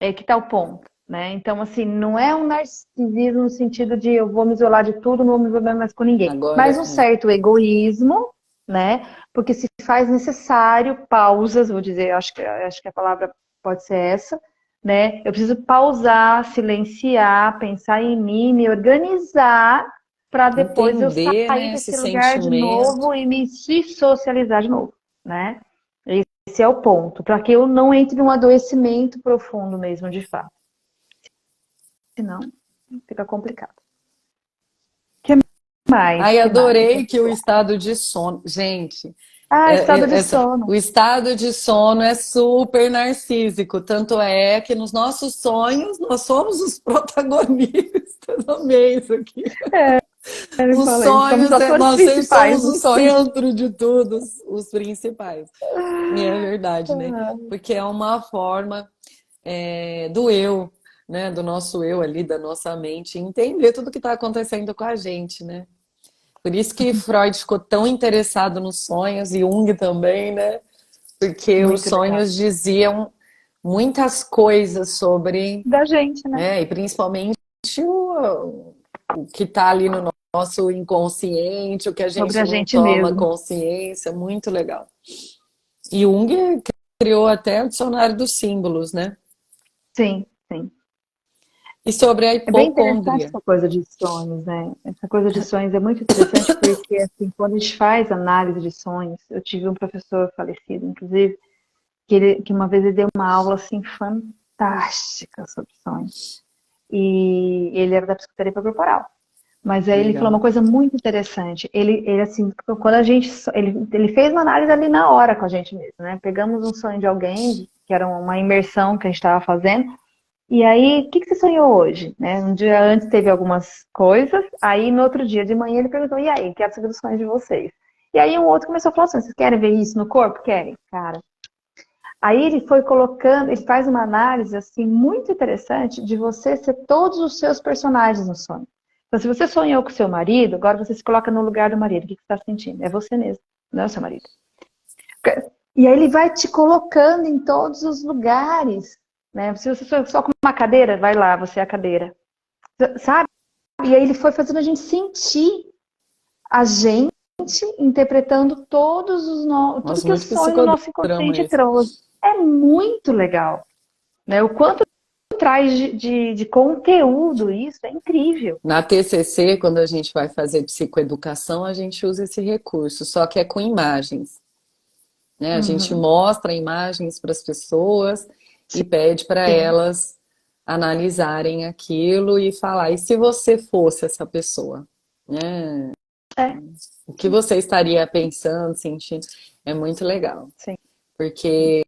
Speaker 2: é que está o ponto. Né? Então, assim, não é um narcisismo no sentido de eu vou me isolar de tudo, não vou me isolar mais com ninguém.
Speaker 1: Agora,
Speaker 2: Mas um certo egoísmo, né? Porque se faz necessário pausas, vou dizer, acho que a palavra pode ser essa, né? Eu preciso pausar, silenciar, pensar em mim, me organizar para depois eu
Speaker 1: entender,
Speaker 2: sair
Speaker 1: né, esse
Speaker 2: desse lugar de
Speaker 1: sentimento.
Speaker 2: novo e me socializar de novo, né? Esse é o ponto, para que eu não entre num adoecimento profundo mesmo, de fato. Senão, fica complicado. Que mais?
Speaker 1: Ai,
Speaker 2: Que mais?
Speaker 1: adorei
Speaker 2: Vamos
Speaker 1: que o
Speaker 2: lá.
Speaker 1: estado de sono. Gente,
Speaker 2: Ah, estado de sono.
Speaker 1: o estado de sono é super narcísico. Tanto é que nos nossos sonhos nós somos os protagonistas. Amei isso aqui.
Speaker 2: Ele
Speaker 1: Os
Speaker 2: fala isso. Somos os
Speaker 1: sonhos,
Speaker 2: atores
Speaker 1: nós sempre
Speaker 2: principais
Speaker 1: somos
Speaker 2: do
Speaker 1: o
Speaker 2: sonho.
Speaker 1: centro de tudo, os principais. E é verdade, né? Porque é uma forma do eu, né? Do nosso eu ali, da nossa mente, entender tudo que está acontecendo com a gente, né? Por isso que Freud ficou tão interessado nos sonhos e Jung também, né? Porque os
Speaker 2: Muito legal.
Speaker 1: sonhos diziam muitas coisas sobre,
Speaker 2: Da gente, né?
Speaker 1: né? E principalmente o que está ali no nosso inconsciente, o que a
Speaker 2: Sobre
Speaker 1: gente
Speaker 2: a
Speaker 1: não
Speaker 2: gente
Speaker 1: toma
Speaker 2: mesmo.
Speaker 1: consciência, muito legal. E Jung criou até o dicionário dos símbolos, né?
Speaker 2: Sim, sim.
Speaker 1: E sobre a
Speaker 2: É bem interessante
Speaker 1: hipocondria.
Speaker 2: essa coisa de sonhos, né? Essa coisa de sonhos é muito interessante porque, assim, quando a gente faz análise de sonhos, eu tive um professor falecido, inclusive, que uma vez ele deu uma aula, assim, fantástica sobre sonhos. E ele era da psicoterapia corporal. Mas aí ele falou uma
Speaker 1: Legal.
Speaker 2: coisa muito interessante. Ele assim, quando a gente, ele fez uma análise ali na hora com a gente mesmo, né? Pegamos um sonho de alguém, que era uma imersão que a gente estava fazendo, e aí, o que que você sonhou hoje? Né? Um dia antes teve algumas coisas, aí no outro dia de manhã ele perguntou, e aí, quero saber dos sonhos de vocês. E aí um outro começou a falar assim, vocês querem ver isso no corpo? Querem? Cara, aí ele foi colocando, ele faz uma análise assim muito interessante de você ser todos os seus personagens no sonho. Então, se você sonhou com o seu marido, agora você se coloca no lugar do marido. O que você está sentindo? É você mesmo, não é o seu marido. E aí ele vai te colocando em todos os lugares, né? Se você sonhou só com uma cadeira, vai lá, você é a cadeira. Sabe? E aí ele foi fazendo a gente sentir a gente interpretando tudo
Speaker 1: Nossa,
Speaker 2: que o
Speaker 1: muito
Speaker 2: sonho no nosso
Speaker 1: psicodrama
Speaker 2: inconsciente
Speaker 1: isso.
Speaker 2: trouxe. É muito legal, né? O quanto traz de conteúdo isso é incrível.
Speaker 1: Na TCC, quando a gente vai fazer psicoeducação, a gente usa esse recurso, só que é com imagens, né? A gente
Speaker 2: Uhum.
Speaker 1: mostra imagens para as pessoas e pede para
Speaker 2: Sim.
Speaker 1: elas analisarem aquilo e falar, e se você fosse essa pessoa, né?
Speaker 2: É,
Speaker 1: O que você estaria pensando, sentindo? É muito legal,
Speaker 2: sim.
Speaker 1: porque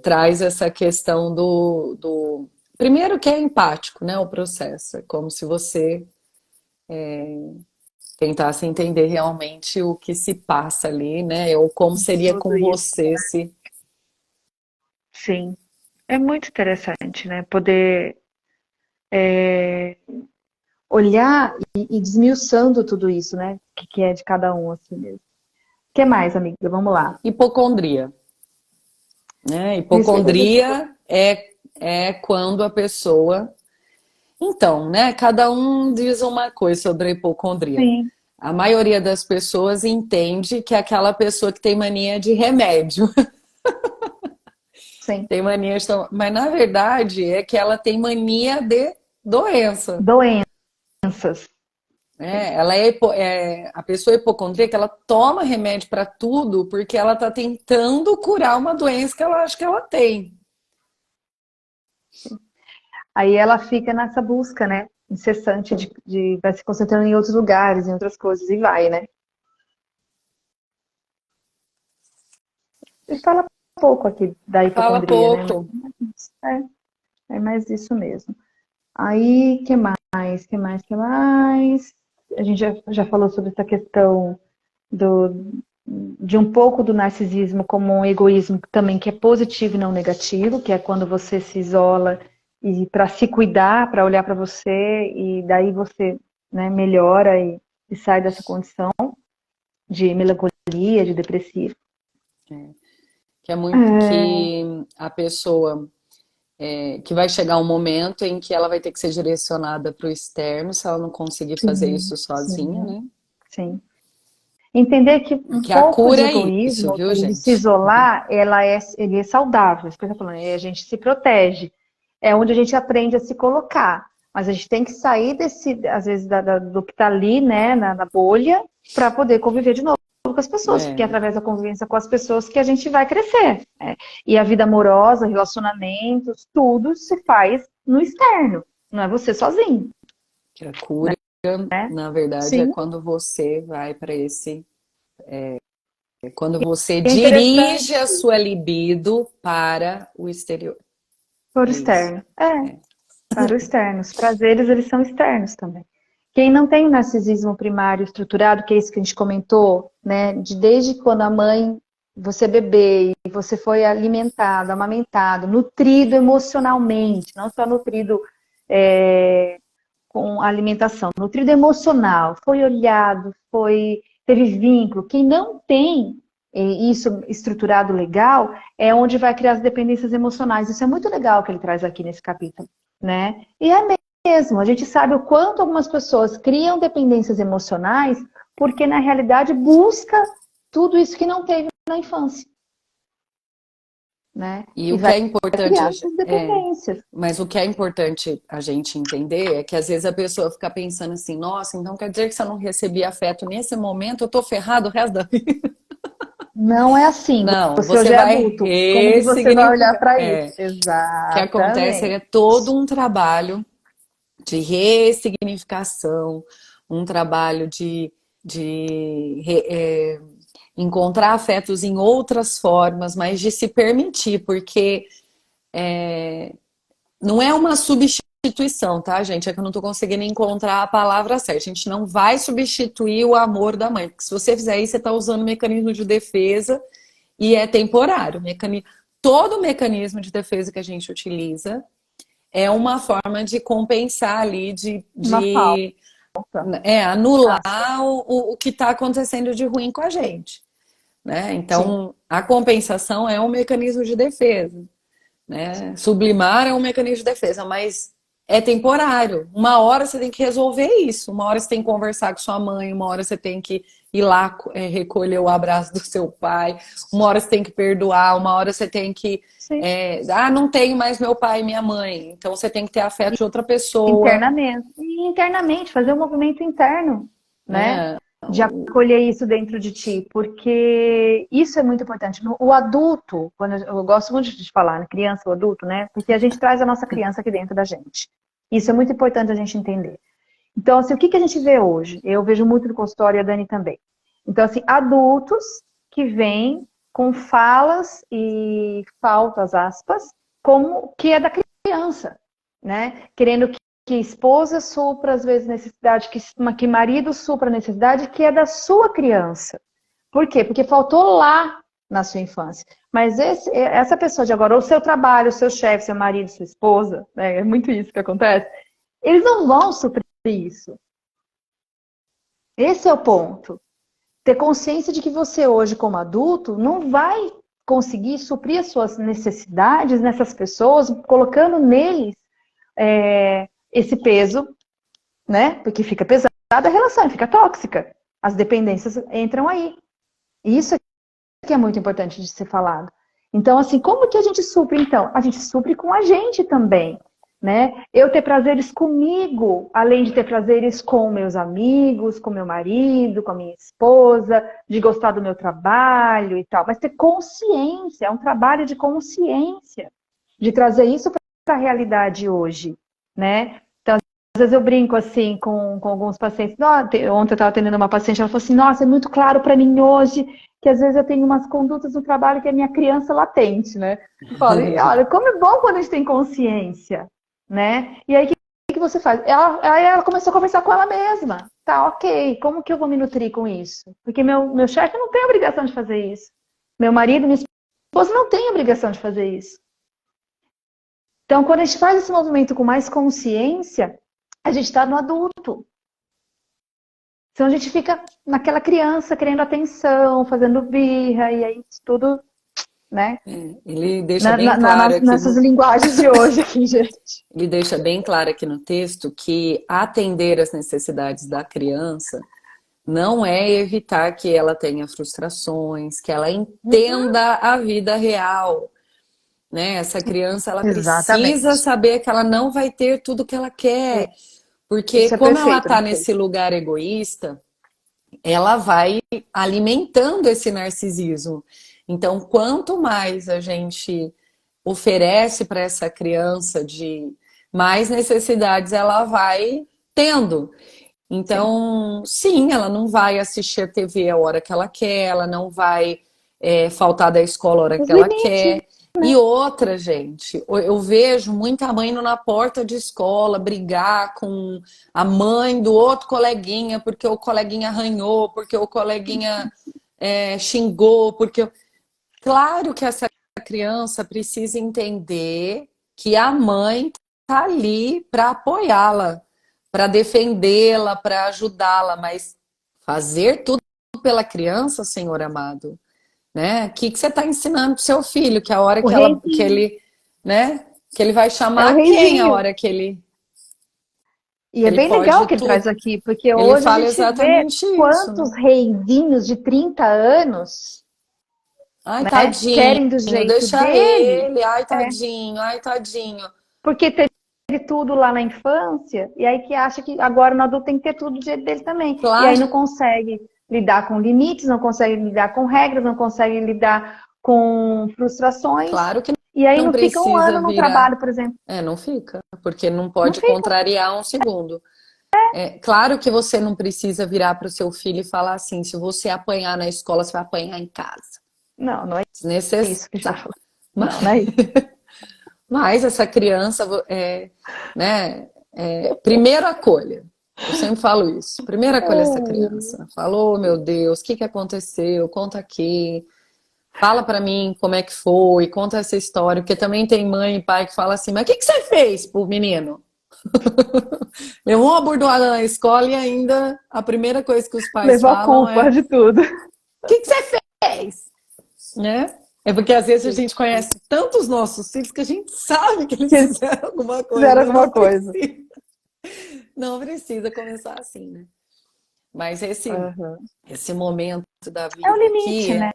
Speaker 1: traz essa questão do... Primeiro que é empático, né? O processo. É como se você tentasse entender realmente o que se passa ali, né? Ou como seria
Speaker 2: Tudo
Speaker 1: com
Speaker 2: isso.
Speaker 1: você se...
Speaker 2: Sim. É muito interessante, né? Poder olhar e desmiuçando tudo isso, né? Que é de cada um, assim mesmo. O que mais, amiga? Vamos lá.
Speaker 1: Hipocondria, né?
Speaker 2: Isso,
Speaker 1: Hipocondria é quando a pessoa... Então, né? Cada um diz uma coisa sobre a hipocondria.
Speaker 2: sim,
Speaker 1: A maioria das pessoas entende que é aquela pessoa que tem mania de remédio.
Speaker 2: sim.
Speaker 1: Tem mania de tomar... Mas na verdade é que ela tem mania de doença.
Speaker 2: Doenças. Sim.
Speaker 1: Ela a pessoa hipocondríaca, ela toma remédio para tudo porque ela está tentando curar uma doença que ela acha que ela tem.
Speaker 2: Aí ela fica nessa busca, né? Incessante vai se concentrando em outros lugares, em outras coisas, e vai, né? E fala pouco aqui da
Speaker 1: Fala
Speaker 2: hipocondria, né?
Speaker 1: pouco.
Speaker 2: É mais isso mesmo. Aí, que mais? Que mais? A gente já falou sobre essa questão de um pouco do narcisismo como um egoísmo também que é positivo e não negativo, que é quando você se isola e para se cuidar, para olhar para você e daí você, né, melhora e sai dessa condição de melancolia, de depressivo.
Speaker 1: Que é muito que a pessoa que vai chegar um momento em que ela vai ter que ser direcionada para o externo se ela não conseguir fazer
Speaker 2: Sim,
Speaker 1: isso sozinha,
Speaker 2: sim,
Speaker 1: né?
Speaker 2: sim. Entender que um
Speaker 1: Que a
Speaker 2: pouco de
Speaker 1: cura é isso,
Speaker 2: egoísmo,
Speaker 1: viu,
Speaker 2: de se
Speaker 1: gente?
Speaker 2: isolar, ele é saudável. Isso que eu tô falando, a gente se protege. É onde a gente aprende a se colocar. Mas a gente tem que sair às vezes, do que está ali, né, na bolha, para poder conviver de novo com as pessoas, porque é
Speaker 1: É.
Speaker 2: através da convivência com as pessoas que a gente vai crescer, né? E a vida amorosa, relacionamentos, tudo se faz no externo. Não é você sozinho,
Speaker 1: Que a cura,
Speaker 2: né?
Speaker 1: na verdade, é
Speaker 2: Sim.
Speaker 1: quando você vai para esse. É quando você
Speaker 2: É
Speaker 1: dirige a
Speaker 2: interessante
Speaker 1: sua libido para o exterior.
Speaker 2: por
Speaker 1: É isso.
Speaker 2: externo. É.
Speaker 1: É.
Speaker 2: Para o externo. Os prazeres, eles são externos também. Quem não tem o narcisismo primário estruturado, que é isso que a gente comentou, né? Desde quando a mãe, você é bebê, e você foi alimentado, amamentado, nutrido emocionalmente, não só nutrido com a alimentação, nutrido emocional, foi olhado, teve vínculo. Quem não tem isso estruturado legal, é onde vai criar as dependências emocionais. Isso é muito legal que ele traz aqui nesse capítulo, né? E é mesmo, a gente sabe o quanto algumas pessoas criam dependências emocionais porque na realidade busca tudo isso que não teve na infância, né?
Speaker 1: E
Speaker 2: E
Speaker 1: o que
Speaker 2: vai
Speaker 1: é importante,
Speaker 2: criar essas
Speaker 1: é,
Speaker 2: dependências.
Speaker 1: mas o que é importante a gente entender é que às vezes a pessoa fica pensando assim, nossa, então quer dizer que se eu não receber afeto nesse momento, eu tô ferrado o resto da vida.
Speaker 2: Não é assim.
Speaker 1: Não,
Speaker 2: Você
Speaker 1: você
Speaker 2: hoje é
Speaker 1: vai
Speaker 2: adulto. Como que você vai olhar
Speaker 1: ressignificar.
Speaker 2: para isso?
Speaker 1: É, o que acontece
Speaker 2: Exatamente.
Speaker 1: é todo um trabalho de ressignificação, um trabalho de encontrar afetos em outras formas, mas de se permitir, porque não é uma substituição, tá, gente? É que eu não tô conseguindo encontrar a palavra certa. A gente não vai substituir o amor da mãe, porque se você fizer isso, você tá usando o mecanismo de defesa e é temporário. Todo mecanismo de defesa que a gente utiliza é uma forma de compensar ali,
Speaker 2: Uma falta.
Speaker 1: anular o que está acontecendo de ruim com a gente, né?
Speaker 2: Sim.
Speaker 1: Então, a compensação é um mecanismo de defesa, né? Sublimar é um mecanismo de defesa, mas é temporário. Uma hora você tem que resolver isso, uma hora você tem que conversar com sua mãe, uma hora você tem que ir lá recolher o abraço do seu pai, uma hora você tem que perdoar, uma hora você tem que
Speaker 2: Sim.
Speaker 1: não tenho mais meu pai e minha mãe, então você tem que ter afeto de outra pessoa,
Speaker 2: Internamente. E internamente, fazer um movimento interno, né?
Speaker 1: né?
Speaker 2: De acolher isso dentro de ti, porque isso é muito importante. O adulto, quando eu gosto muito de falar, né? Criança ou adulto, né? Porque a gente traz a nossa criança aqui dentro da gente. Isso é muito importante a gente entender. Então, assim, o que a gente vê hoje? Eu vejo muito no consultório e a Dani também. Então, assim, adultos que vêm com falas e faltas, aspas, como que é da criança, né? Querendo que esposa supra, às vezes, necessidade, que marido supra a necessidade que é da sua criança. Por quê? Porque faltou lá na sua infância. Mas essa pessoa de agora, ou seu trabalho, seu chefe, seu marido, sua esposa, né? É muito isso que acontece. Eles não vão suprir isso. Esse é o ponto. Ter consciência de que você hoje, como adulto, não vai conseguir suprir as suas necessidades nessas pessoas, colocando neles esse peso, né? Porque fica pesada a relação, fica tóxica. As dependências entram aí. E isso que é muito importante de ser falado. Então, assim, como que a gente supre, então? A gente supre com a gente também, né? Eu ter prazeres comigo, além de ter prazeres com meus amigos, com meu marido, com a minha esposa, de gostar do meu trabalho e tal. Mas ter consciência, é um trabalho de consciência, de trazer isso para a realidade hoje, né? Então, às vezes eu brinco assim com alguns pacientes. Ontem eu estava atendendo uma paciente, ela falou assim, nossa, é muito claro para mim hoje que às vezes eu tenho umas condutas no trabalho que é minha criança latente, né? Eu falo, e olha, como é bom quando a gente tem consciência, né? E aí, o que você faz? Aí ela começou a conversar com ela mesma. Tá, ok, como que eu vou me nutrir com isso? Porque meu chefe não tem obrigação de fazer isso. Meu marido, minha esposa não tem obrigação de fazer isso. Então, quando a gente faz esse movimento com mais consciência, a gente está no adulto. Então a gente fica naquela criança querendo atenção, fazendo birra, e aí tudo, né?
Speaker 1: Ele deixa bem claro aqui
Speaker 2: Nessas linguagens de hoje aqui, gente.
Speaker 1: ele deixa bem claro aqui no texto que atender às necessidades da criança não é evitar que ela tenha frustrações, que ela entenda a vida real, né? Essa criança, ela precisa
Speaker 2: Exatamente.
Speaker 1: saber que ela não vai ter tudo que ela quer, porque
Speaker 2: Isso é
Speaker 1: como ela tá
Speaker 2: perfeito.
Speaker 1: nesse lugar egoísta, ela vai alimentando esse narcisismo. Então, quanto mais a gente oferece para essa criança de mais necessidades ela vai tendo. Então, sim, ela não vai assistir a TV a hora que ela quer, ela não vai faltar da escola a hora
Speaker 2: Os
Speaker 1: que ela
Speaker 2: limites,
Speaker 1: quer. E outra, gente, eu vejo muita mãe indo na porta de escola brigar com a mãe do outro coleguinha, porque o coleguinha arranhou, porque o coleguinha xingou, porque. Claro que essa criança precisa entender que a mãe está ali para apoiá-la, para defendê-la, para ajudá-la, mas fazer tudo pela criança, Senhor amado, né? O que você está ensinando pro seu filho? Que a hora
Speaker 2: o
Speaker 1: que
Speaker 2: reizinho.
Speaker 1: ele, né? Que ele vai
Speaker 2: É o
Speaker 1: chamar quem a
Speaker 2: reizinho.
Speaker 1: hora que
Speaker 2: E é
Speaker 1: ele
Speaker 2: bem legal o
Speaker 1: pode
Speaker 2: que ele traz
Speaker 1: tudo?
Speaker 2: aqui, porque
Speaker 1: Ele
Speaker 2: hoje a
Speaker 1: fala
Speaker 2: gente vê
Speaker 1: exatamente isso.
Speaker 2: quantos reizinhos de 30 anos,
Speaker 1: Ai,
Speaker 2: né,
Speaker 1: tadinho,
Speaker 2: querem do jeito
Speaker 1: deixa
Speaker 2: dele,
Speaker 1: ele. Ai, tadinho.
Speaker 2: porque teve tudo lá na infância, e aí que acha que agora no adulto tem que ter tudo do jeito dele também. E aí
Speaker 1: Claro,
Speaker 2: não consegue lidar com limites, não consegue lidar com regras, não consegue lidar com frustrações.
Speaker 1: claro que
Speaker 2: E aí
Speaker 1: não
Speaker 2: não fica um
Speaker 1: precisa
Speaker 2: ano no
Speaker 1: virar.
Speaker 2: trabalho, por exemplo.
Speaker 1: Não fica, porque não
Speaker 2: Não
Speaker 1: pode
Speaker 2: fica.
Speaker 1: contrariar um segundo. É claro que você não precisa virar para o seu filho e falar assim: se você apanhar na escola, você vai apanhar em casa.
Speaker 2: Não, não é isso que está
Speaker 1: Desnecessário.
Speaker 2: falando.
Speaker 1: Mas,
Speaker 2: Não, não é isso.
Speaker 1: mas essa criança, né? Primeiro acolha. Eu sempre falo isso. Primeiro acolha essa criança. Falou, meu Deus, o que aconteceu? Conta aqui. Fala pra mim como é que foi, conta essa história, porque também tem mãe e pai que fala assim, mas o que que você fez pro menino? Levou uma bordoada na escola e ainda a primeira coisa que os pais
Speaker 2: Levou a
Speaker 1: falam
Speaker 2: culpa
Speaker 1: é, o
Speaker 2: de tudo.
Speaker 1: que que você fez? Né? É porque às vezes a gente conhece tanto os nossos filhos que a gente sabe que eles
Speaker 2: Que
Speaker 1: fizeram alguma coisa,
Speaker 2: fizeram
Speaker 1: mas
Speaker 2: alguma
Speaker 1: não
Speaker 2: coisa.
Speaker 1: precisa, não precisa começar assim, né? Mas
Speaker 2: Uhum.
Speaker 1: esse momento da
Speaker 2: É o
Speaker 1: vida aqui,
Speaker 2: limite, né?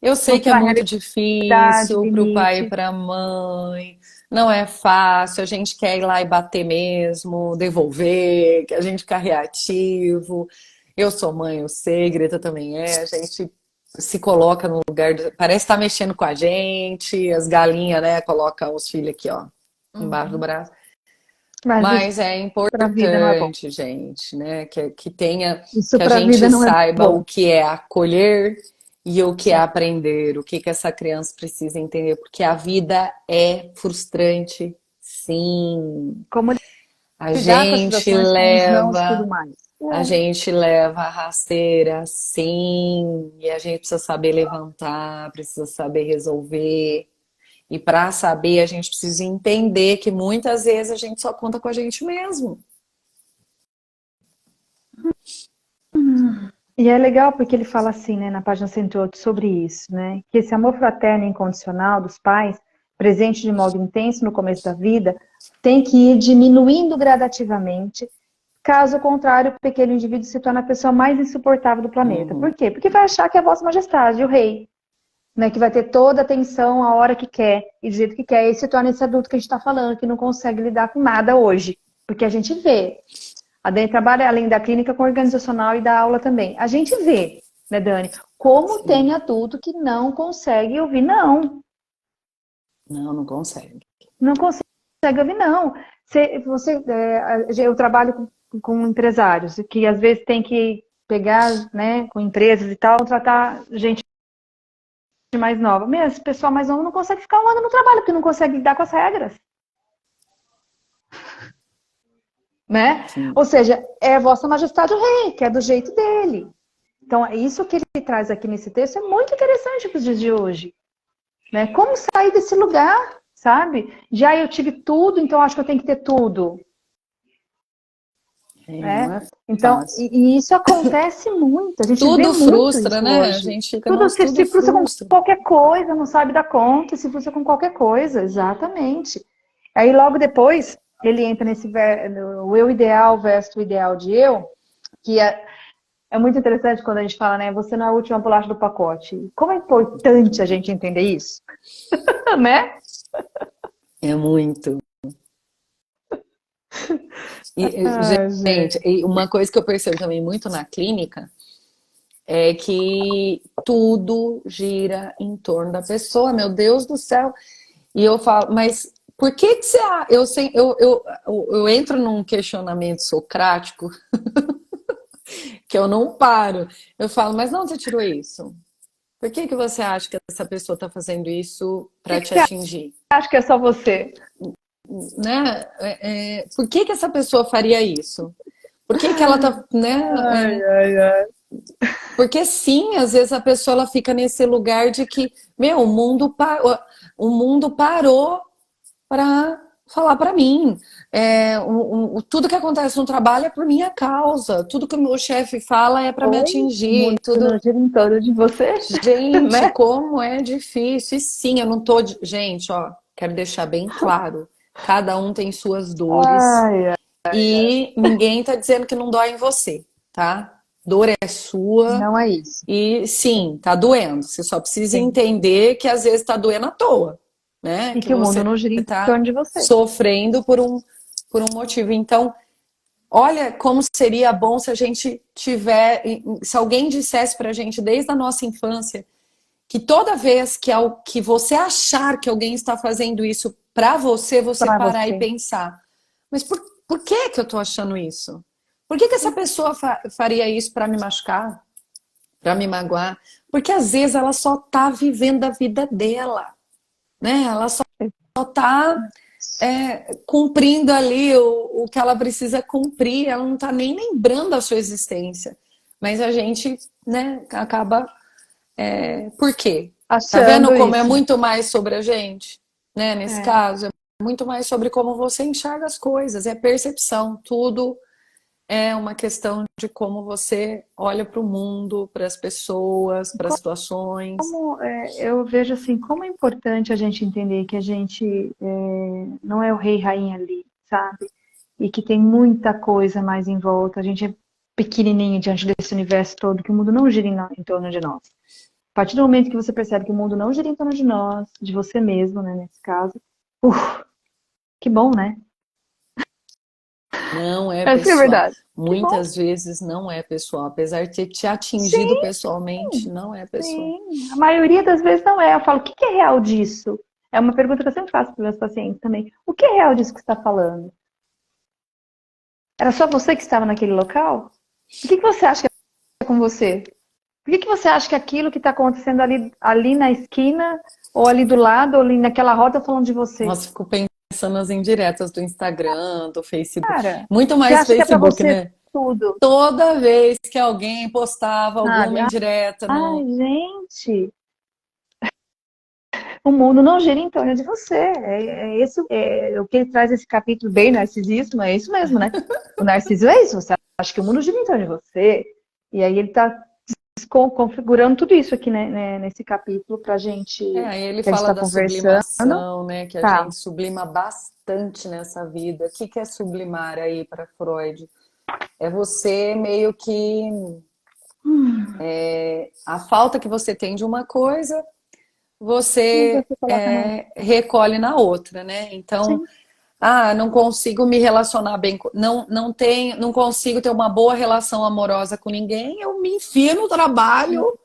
Speaker 1: eu sei que é
Speaker 2: Mostrar a
Speaker 1: muito
Speaker 2: realidade,
Speaker 1: difícil para o pai e
Speaker 2: limite.
Speaker 1: para a mãe, não é fácil, a gente quer ir lá e bater mesmo, devolver, que a gente fica reativo. Eu sou mãe, eu sei, Greta também é, a gente se coloca no lugar, parece estar mexendo com a gente, as galinhas, né, colocam os filhos aqui, ó, embaixo do
Speaker 2: Uhum.
Speaker 1: braço.
Speaker 2: Mas isso
Speaker 1: Mas é
Speaker 2: para a vida não é bom.
Speaker 1: importante, gente, né? Que tenha,
Speaker 2: Isso
Speaker 1: que a
Speaker 2: para a vida
Speaker 1: gente
Speaker 2: não é
Speaker 1: saiba o
Speaker 2: bom.
Speaker 1: que é acolher e o que é
Speaker 2: É.
Speaker 1: aprender, o que que essa criança precisa entender, porque a vida é frustrante, sim.
Speaker 2: Como
Speaker 1: A
Speaker 2: lidar com as
Speaker 1: gente
Speaker 2: situações, com os nãos e tudo
Speaker 1: leva,
Speaker 2: mais.
Speaker 1: a
Speaker 2: É.
Speaker 1: gente leva a rasteira, sim, e a gente precisa saber levantar, precisa saber resolver. E para saber, a gente precisa entender que muitas vezes a gente só conta com a gente mesmo.
Speaker 2: E é legal porque ele fala assim, né, na página 108 sobre isso, né? Que esse amor fraterno e incondicional dos pais, presente de modo intenso no começo da vida, tem que ir diminuindo gradativamente. Caso contrário, o pequeno indivíduo se torna a pessoa mais insuportável do planeta.
Speaker 1: Uhum.
Speaker 2: Por quê? Porque vai achar que é Vossa Majestade, o rei, né? Que vai ter toda a atenção a hora que quer e do jeito que quer. E se torna esse adulto que a gente está falando, que não consegue lidar com nada hoje. Porque a gente vê. A Dani trabalha além da clínica com organizacional e da aula também. A gente vê, né, Dani, como tem
Speaker 1: Sim.
Speaker 2: adulto que não consegue ouvir não.
Speaker 1: Não, não consegue.
Speaker 2: Não consegue ouvir não. Eu trabalho com empresários que às vezes tem que pegar, né, com empresas e tal, tratar gente mais nova. Mesmo, esse pessoal mais novo não consegue ficar um ano no trabalho porque não consegue lidar com as regras, né?
Speaker 1: Sim.
Speaker 2: Ou seja, é Vossa Majestade o Rei, que é do jeito dele. Então, isso que ele traz aqui nesse texto é muito interessante para os dias de hoje, né? Como sair desse lugar, sabe? Já eu tive tudo, então acho que eu tenho que ter tudo,
Speaker 1: É, não
Speaker 2: né?
Speaker 1: é
Speaker 2: Então,
Speaker 1: fácil.
Speaker 2: e isso acontece muito, a gente vê
Speaker 1: Tudo
Speaker 2: muito
Speaker 1: frustra,
Speaker 2: isso
Speaker 1: né? A
Speaker 2: hoje.
Speaker 1: gente fica,
Speaker 2: Tudo
Speaker 1: nossa, tudo
Speaker 2: se frustra com
Speaker 1: frustra.
Speaker 2: qualquer coisa, não sabe dar conta, se frustra com qualquer coisa, exatamente. Aí logo depois ele entra no eu ideal versus o ideal de eu, que é muito interessante quando a gente fala, né? Você não é a última bolacha do pacote. Como é importante a gente entender isso, né?
Speaker 1: É muito.
Speaker 2: Ai,
Speaker 1: Gente,
Speaker 2: gente.
Speaker 1: e uma coisa que eu percebo também muito na clínica é que tudo gira em torno da pessoa, meu Deus do céu. E eu falo, mas por que que você. Eu entro num questionamento socrático que eu não paro. Eu falo, mas não, você tirou isso? Por que que você acha que essa pessoa está fazendo isso
Speaker 2: Por
Speaker 1: para
Speaker 2: que
Speaker 1: te
Speaker 2: você
Speaker 1: atingir?
Speaker 2: acha que é só você?
Speaker 1: Né? Por que que essa pessoa faria isso? Por que que ela tá,
Speaker 2: Ai,
Speaker 1: né?
Speaker 2: ai, ai.
Speaker 1: Porque sim, às vezes a pessoa ela fica nesse lugar de que, meu, o mundo parou para falar para mim. Tudo que acontece no trabalho é por minha causa. Tudo que o meu chefe fala é para me
Speaker 2: Oi? O
Speaker 1: atingir.
Speaker 2: mundo
Speaker 1: Tudo.
Speaker 2: não gira em torno de você,
Speaker 1: Gente,
Speaker 2: né?
Speaker 1: como é difícil. E sim, eu não tô. Gente, ó, quero deixar bem claro. Cada um tem suas dores
Speaker 2: Ai,
Speaker 1: e ninguém tá dizendo que não dói em você, tá? Dor é sua
Speaker 2: não é isso.
Speaker 1: e sim, tá doendo. Você só precisa
Speaker 2: Sim.
Speaker 1: entender que às vezes tá doendo à toa, né?
Speaker 2: E
Speaker 1: Que
Speaker 2: que o mundo
Speaker 1: você
Speaker 2: não gira em
Speaker 1: tá
Speaker 2: torno de você.
Speaker 1: sofrendo por um motivo. Então, olha como seria bom se a gente tiver, se alguém dissesse pra gente desde a nossa infância que toda vez que você achar que alguém está fazendo isso pra você, você
Speaker 2: Para
Speaker 1: parar e
Speaker 2: você.
Speaker 1: pensar, mas por que que eu tô achando isso? Por que que essa pessoa faria isso pra me machucar, pra me magoar? Porque às vezes ela só tá vivendo a vida dela, né? Ela só tá cumprindo ali o que ela precisa cumprir, ela não tá nem lembrando da sua existência. Mas a gente, né, acaba. Por quê? Tá vendo
Speaker 2: achando
Speaker 1: como é
Speaker 2: isso.
Speaker 1: muito mais sobre a gente, né? Nesse
Speaker 2: É.
Speaker 1: caso, é muito mais sobre como você enxerga as coisas, é percepção, tudo é uma questão de como você olha para o mundo, para as pessoas, para as situações.
Speaker 2: Eu vejo assim, como é importante a gente entender que a gente não é o rei e rainha ali, sabe? E que tem muita coisa mais em volta. A gente é pequenininho diante desse universo todo, que o mundo não gira em torno de nós. A partir do momento que você percebe que o mundo não gira em torno de nós, de você mesmo, né, nesse caso, uf, que bom, né?
Speaker 1: Não é
Speaker 2: Essa que é a
Speaker 1: pessoal.
Speaker 2: verdade. Que bom.
Speaker 1: Muitas vezes não é pessoal. Apesar de ter te atingido
Speaker 2: Sim,
Speaker 1: pessoalmente, não é pessoal.
Speaker 2: sim. A maioria das vezes não é. Eu falo, o que é real disso? É uma pergunta que eu sempre faço para os meus pacientes também. O que é real disso que você está falando? Era só você que estava naquele local? O que você acha que é com você? Por que você acha que aquilo que está acontecendo ali na esquina, ou ali do lado, ou ali naquela roda, falando de você?
Speaker 1: Nossa, fico pensando nas indiretas do Instagram, do Facebook.
Speaker 2: Cara,
Speaker 1: Muito
Speaker 2: você
Speaker 1: mais
Speaker 2: acha que é para
Speaker 1: Facebook,
Speaker 2: você
Speaker 1: né?
Speaker 2: tudo,
Speaker 1: Toda vez que alguém postava
Speaker 2: sabe?
Speaker 1: alguma indireta
Speaker 2: Ai,
Speaker 1: no.
Speaker 2: gente, o mundo não gira em torno de você. O que ele traz esse capítulo bem narcisismo, é isso mesmo, né? O narciso é isso, você acha que o mundo gira em torno de você. E aí ele está configurando tudo isso aqui, né, nesse capítulo pra gente,
Speaker 1: Aí ele
Speaker 2: que a gente
Speaker 1: fala
Speaker 2: está
Speaker 1: da
Speaker 2: conversando.
Speaker 1: sublimação, né? Que a
Speaker 2: Tá.
Speaker 1: gente sublima bastante nessa vida. O que que é sublimar aí para Freud? É você meio que a falta que você tem de uma coisa,
Speaker 2: E
Speaker 1: você
Speaker 2: você coloca na outra.
Speaker 1: recolhe na outra, né? Então,
Speaker 2: Sim.
Speaker 1: não consigo me relacionar bem, não consigo ter uma boa relação amorosa com ninguém, eu me enfio no trabalho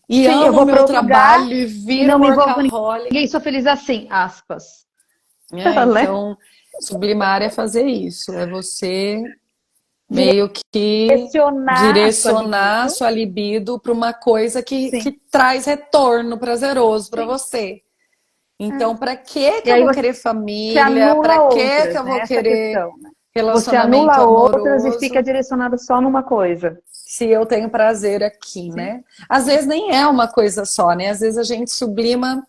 Speaker 1: e
Speaker 2: Sim, eu
Speaker 1: amo o
Speaker 2: vou
Speaker 1: meu
Speaker 2: para outro lugar
Speaker 1: trabalho e
Speaker 2: e
Speaker 1: viro
Speaker 2: não me envolvo com
Speaker 1: workaholic.
Speaker 2: ninguém, sou feliz assim, aspas. Né?
Speaker 1: Então, sublimar é fazer isso, é você meio que
Speaker 2: Direcionar a sua
Speaker 1: direcionar a
Speaker 2: libido.
Speaker 1: sua libido para uma coisa que
Speaker 2: Sim,
Speaker 1: traz retorno prazeroso para
Speaker 2: sim.
Speaker 1: você.
Speaker 2: É.
Speaker 1: Então, para que
Speaker 2: E
Speaker 1: eu
Speaker 2: aí
Speaker 1: vou
Speaker 2: você
Speaker 1: querer família? Para
Speaker 2: anula
Speaker 1: que
Speaker 2: outras,
Speaker 1: eu
Speaker 2: né?
Speaker 1: vou
Speaker 2: Essa
Speaker 1: querer
Speaker 2: questão, né? Você
Speaker 1: relacionamento
Speaker 2: anula outras e fica
Speaker 1: amoroso
Speaker 2: direcionado só numa coisa.
Speaker 1: se eu tenho prazer aqui,
Speaker 2: Sim.
Speaker 1: né? Às vezes nem é uma coisa só, né? Às vezes a gente sublima,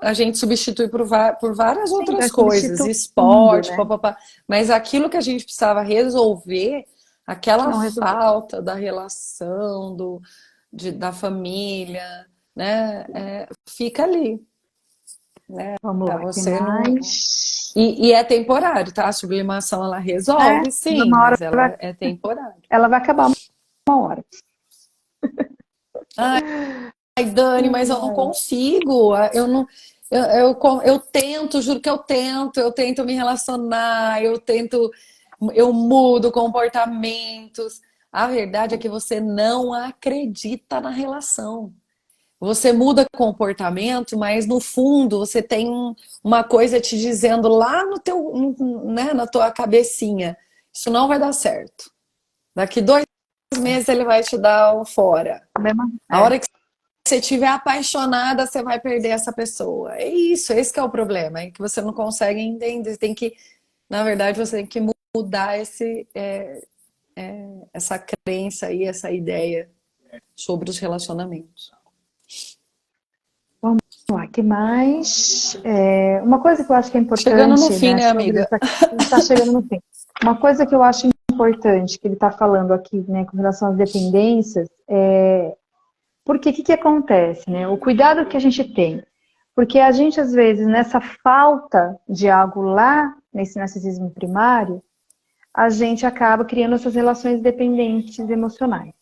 Speaker 1: a gente substitui por várias
Speaker 2: Sim, vai
Speaker 1: outras coisas,
Speaker 2: substituindo,
Speaker 1: esporte,
Speaker 2: né?
Speaker 1: papapá. Mas aquilo que a gente precisava resolver, aquela
Speaker 2: Não resolveu.
Speaker 1: falta da relação, da família, né? Fica ali, né?
Speaker 2: Vamos lá, que
Speaker 1: Você não.
Speaker 2: mais?
Speaker 1: E é temporário, tá? A sublimação ela
Speaker 2: É,
Speaker 1: resolve, sim,
Speaker 2: uma hora
Speaker 1: mas ela é temporária.
Speaker 2: ela vai acabar uma hora.
Speaker 1: Ai, Dani, mas eu não consigo. Eu não. Eu tento, juro que eu tento me relacionar, eu mudo comportamentos. A verdade é que você não acredita na relação. Você muda comportamento, mas no fundo você tem uma coisa te dizendo lá no teu, né, na tua cabecinha, isso não vai dar certo. Daqui 2 meses ele vai te dar o fora.
Speaker 2: Mesma,
Speaker 1: A hora que você estiver apaixonada, você vai perder essa pessoa. É isso, esse que é o problema, é que você não consegue entender. Tem que, na verdade, você tem que mudar essa crença aí, essa ideia sobre os relacionamentos.
Speaker 2: vamos lá, que mais? Uma coisa que eu acho que é
Speaker 1: Chegando no
Speaker 2: importante,
Speaker 1: fim,
Speaker 2: né,
Speaker 1: né,
Speaker 2: sobre
Speaker 1: amiga?
Speaker 2: essa, está chegando no fim. Uma coisa que eu acho importante que ele está falando aqui, né, com relação às dependências, porque o que que acontece, né? O cuidado que a gente tem. Porque a gente, às vezes, nessa falta de algo lá, nesse narcisismo primário, a gente acaba criando essas relações dependentes emocionais,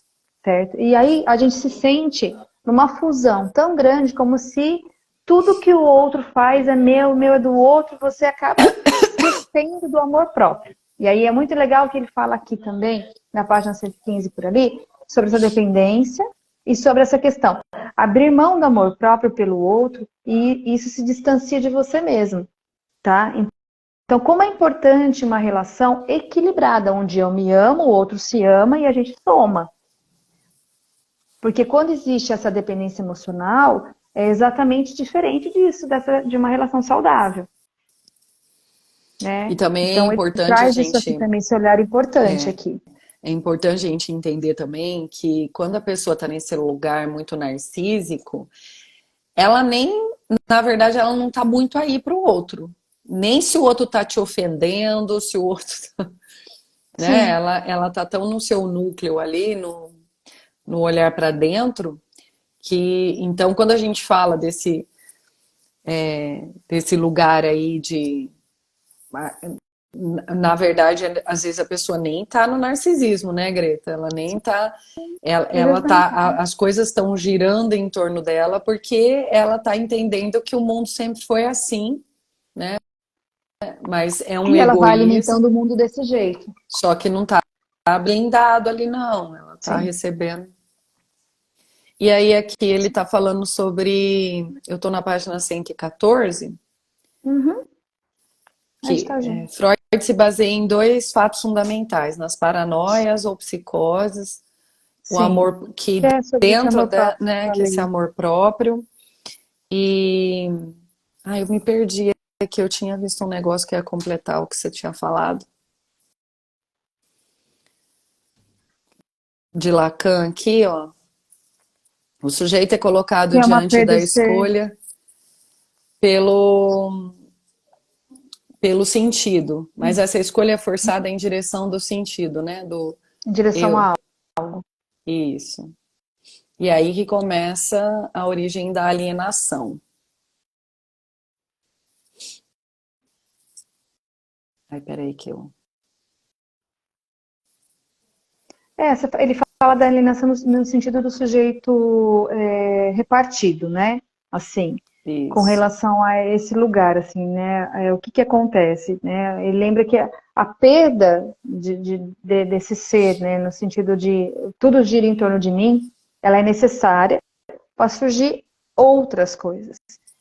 Speaker 2: certo? E aí a gente se sente numa fusão tão grande como se tudo que o outro faz é meu, o meu é do outro, você acaba esquecendo do amor próprio. E aí é muito legal que ele fala aqui também, na página 115 por ali, sobre essa dependência e sobre essa questão. Abrir mão do amor próprio pelo outro e isso se distancia de você mesmo, tá? Então, como é importante uma relação equilibrada, onde eu me amo, o outro se ama e a gente soma. Porque quando existe essa dependência emocional, é exatamente diferente disso, de uma relação saudável,
Speaker 1: E
Speaker 2: né?
Speaker 1: também é
Speaker 2: Então, ele
Speaker 1: importante a
Speaker 2: traz isso aqui
Speaker 1: gente
Speaker 2: também, esse olhar importante aqui.
Speaker 1: é importante a gente entender também que quando a pessoa está nesse lugar muito narcísico, ela nem, na verdade, ela não está muito aí para o outro. Nem se o outro está te ofendendo, se o outro, né?
Speaker 2: Sim.
Speaker 1: Ela tá tão no seu núcleo ali, no olhar para dentro, que então quando a gente fala desse lugar aí de na verdade, às vezes a pessoa nem tá no narcisismo, né, Greta? Ela nem tá. Ela tá.
Speaker 2: Exato.
Speaker 1: As coisas estão girando em torno dela porque ela tá entendendo que o mundo sempre foi assim, né? Mas é um
Speaker 2: E ela vai
Speaker 1: egoísmo,
Speaker 2: alimentando o mundo desse jeito.
Speaker 1: só que não tá blindado ali, não. Ela tá
Speaker 2: Sim.
Speaker 1: recebendo. E aí aqui ele tá falando sobre. Eu tô na página 114,
Speaker 2: Uhum. A gente
Speaker 1: que
Speaker 2: tá junto.
Speaker 1: Freud se baseia em dois fatos fundamentais, nas paranoias ou psicoses, o
Speaker 2: Sim.
Speaker 1: amor que
Speaker 2: Que é sobre esse
Speaker 1: dentro
Speaker 2: amor
Speaker 1: da,
Speaker 2: próprio que eu
Speaker 1: né, que esse
Speaker 2: falei.
Speaker 1: amor próprio e eu me perdi que eu tinha visto um negócio que ia completar o que você tinha falado de Lacan aqui, ó. O sujeito é
Speaker 2: Que
Speaker 1: colocado
Speaker 2: é uma
Speaker 1: diante
Speaker 2: perda
Speaker 1: da
Speaker 2: de ser
Speaker 1: escolha pelo pelo sentido, mas essa escolha é forçada em direção do sentido, né, do
Speaker 2: em direção
Speaker 1: eu.
Speaker 2: a algo.
Speaker 1: Isso. E aí que começa a origem da alienação. Ai, peraí que eu.
Speaker 2: Ele fala da alienação no sentido do sujeito repartido, né? Assim, com
Speaker 1: Isso.
Speaker 2: relação a esse lugar, assim, né? O que que acontece, né? Ele lembra que a perda desse ser, né? No sentido de tudo gira em torno de mim, ela é necessária para surgir outras coisas.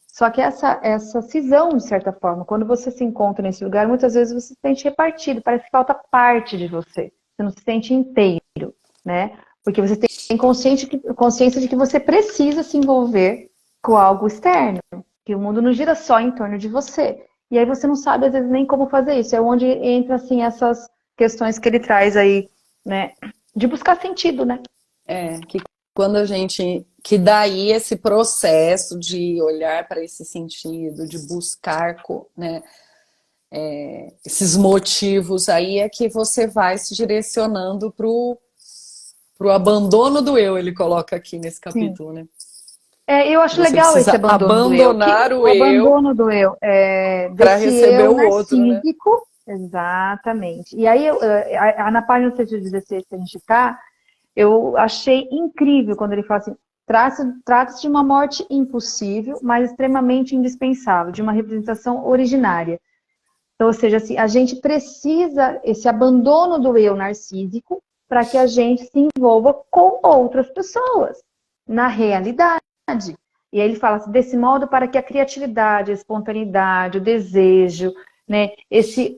Speaker 2: Só que essa cisão, de certa forma, quando você se encontra nesse lugar, muitas vezes você se sente repartido, parece que falta parte de você. Você não se sente inteiro, né? Porque você tem consciência de que você precisa se envolver com algo externo, que o mundo não gira só em torno de você. E aí você não sabe, às vezes, nem como fazer isso. É onde entra, assim, essas questões que ele traz aí, né? De buscar sentido, né?
Speaker 1: Que quando a gente. Que daí esse processo de olhar para esse sentido, de buscar, né, esses motivos aí é que você vai se direcionando pro abandono do eu, ele coloca aqui nesse
Speaker 2: Sim.
Speaker 1: capítulo, né?
Speaker 2: Eu acho
Speaker 1: Você
Speaker 2: legal esse
Speaker 1: precisa
Speaker 2: abandono do eu.
Speaker 1: abandonar o
Speaker 2: O
Speaker 1: eu
Speaker 2: abandono do eu,
Speaker 1: para
Speaker 2: desse
Speaker 1: receber
Speaker 2: eu
Speaker 1: o outro, né?
Speaker 2: narcísico, exatamente. E aí, na página 116 que a gente está, eu achei incrível quando ele fala assim, trata-se de uma morte impossível, mas extremamente indispensável, de uma representação originária. Então, ou seja, assim, a gente precisa esse abandono do eu narcísico para que a gente se envolva com outras pessoas, na realidade. E aí ele fala assim, desse modo para que a criatividade, a espontaneidade, o desejo, né,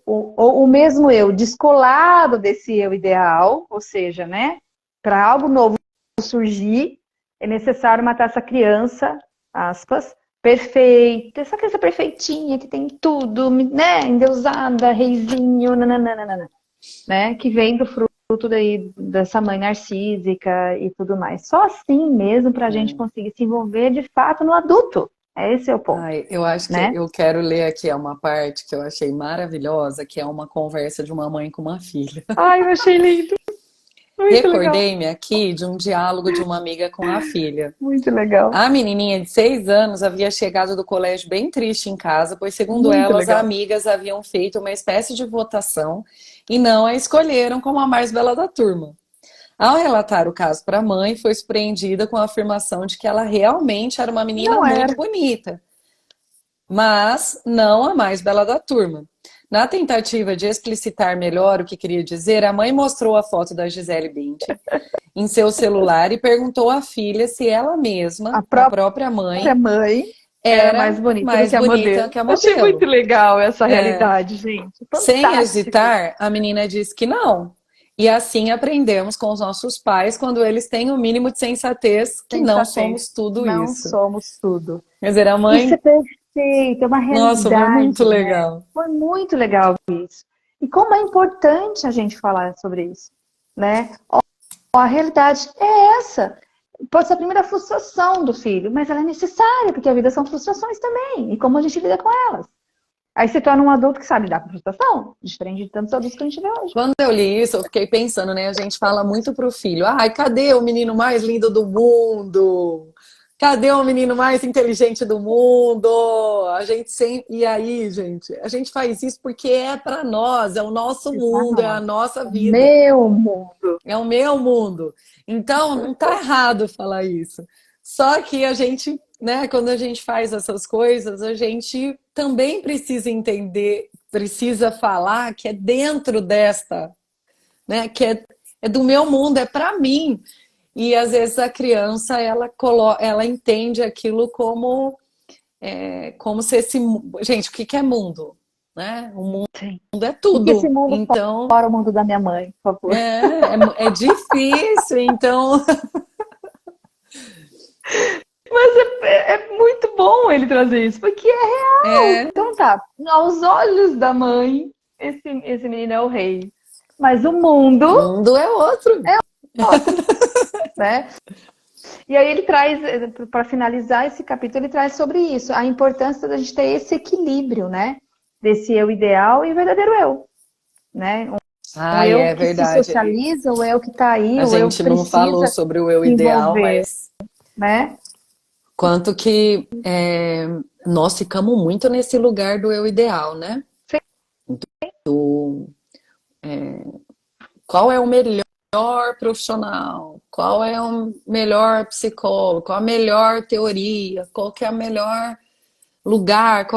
Speaker 2: o mesmo eu descolado desse eu ideal, ou seja, né, para algo novo surgir, é necessário matar essa criança, aspas, perfeita, essa criança perfeitinha que tem tudo, né, endeusada, reizinho, nananana, né, que vem do fruto daí dessa mãe narcísica e tudo mais. Só assim mesmo para a gente conseguir se envolver de fato no adulto. Esse é o ponto,
Speaker 1: Ai, eu acho que
Speaker 2: né?
Speaker 1: eu quero ler aqui uma parte que eu achei maravilhosa, que é uma conversa de uma mãe com uma filha.
Speaker 2: Ai, eu achei lindo, muito legal,
Speaker 1: Recordei-me aqui de um diálogo de uma amiga com a filha.
Speaker 2: muito legal,
Speaker 1: A menininha de 6 anos havia chegado do colégio bem triste em casa, pois, segundo
Speaker 2: muito
Speaker 1: ela, as
Speaker 2: legal.
Speaker 1: amigas haviam feito uma espécie de votação e não a escolheram como a mais bela da turma. Ao relatar o caso para a mãe, foi surpreendida com a afirmação de que ela realmente era uma menina
Speaker 2: Não
Speaker 1: muito
Speaker 2: era,
Speaker 1: bonita, mas não a mais bela da turma. Na tentativa de explicitar melhor o que queria dizer, a mãe mostrou a foto da Gisele Bündchen em seu celular e perguntou à filha se ela mesma,
Speaker 2: a
Speaker 1: a
Speaker 2: própria
Speaker 1: própria mãe,
Speaker 2: mãe era mais
Speaker 1: era
Speaker 2: bonita do
Speaker 1: mais
Speaker 2: que a
Speaker 1: bonita
Speaker 2: modelo.
Speaker 1: que a
Speaker 2: Achei muito
Speaker 1: modelo.
Speaker 2: legal essa realidade, gente.
Speaker 1: Sem
Speaker 2: Fantástico.
Speaker 1: hesitar, a menina disse que não. E assim aprendemos com os nossos pais, quando eles têm o mínimo de sensatez, que não
Speaker 2: Sensatez.
Speaker 1: somos tudo
Speaker 2: Não
Speaker 1: isso.
Speaker 2: somos tudo.
Speaker 1: Quer dizer, a
Speaker 2: Isso é
Speaker 1: mãe,
Speaker 2: perfeito, é uma
Speaker 1: nossa, foi muito
Speaker 2: realidade, né?
Speaker 1: legal.
Speaker 2: Foi muito legal isso. E como é importante a gente falar sobre isso, né? Ó, a realidade é essa. Pode ser a primeira frustração do filho, mas ela é necessária, porque a vida são frustrações também, e como a gente lida com elas. Aí se torna um adulto que sabe lidar com frustração, diferente de tantos adultos que a gente vê hoje.
Speaker 1: Quando eu li isso, eu fiquei pensando, né? A gente fala muito pro filho, ai, cadê o menino mais lindo do mundo? Cadê o menino mais inteligente do mundo? A gente sempre... E aí, gente, a gente faz isso porque é para nós, é o nosso
Speaker 2: Ah,
Speaker 1: mundo, é a
Speaker 2: não.
Speaker 1: nossa vida,
Speaker 2: Meu mundo.
Speaker 1: é o meu mundo. Então, não tá errado falar isso. Só que a gente, né, quando a gente faz essas coisas, a gente também precisa entender, precisa falar que é dentro desta, né, que é do meu mundo, é para mim. E às vezes a criança ela entende aquilo como como se esse gente, o que que é mundo, né? O
Speaker 2: Sim.
Speaker 1: mundo é
Speaker 2: E que esse
Speaker 1: tudo.
Speaker 2: mundo
Speaker 1: Então
Speaker 2: fora o mundo da minha mãe, por favor.
Speaker 1: é difícil. Então
Speaker 2: Mas é muito bom ele trazer isso, porque é real.
Speaker 1: é,
Speaker 2: Então tá, aos olhos da mãe, esse menino é o rei. Mas o mundo
Speaker 1: o mundo é outro.
Speaker 2: é outro, né? E aí ele traz, para finalizar esse capítulo, ele traz sobre isso, a importância da gente ter esse equilíbrio, né? Desse eu ideal e verdadeiro eu, né? Um
Speaker 1: Ai,
Speaker 2: eu
Speaker 1: é
Speaker 2: que se
Speaker 1: verdade.
Speaker 2: socializa, o eu que está aí,
Speaker 1: A
Speaker 2: o eu que
Speaker 1: gente não falou
Speaker 2: precisa
Speaker 1: sobre o eu
Speaker 2: se
Speaker 1: ideal,
Speaker 2: envolver,
Speaker 1: mas
Speaker 2: né?
Speaker 1: quanto que nós ficamos muito nesse lugar do eu ideal, né? Do, qual é o melhor profissional? Qual é o melhor psicólogo? Qual a melhor teoria? Qual que é o melhor lugar?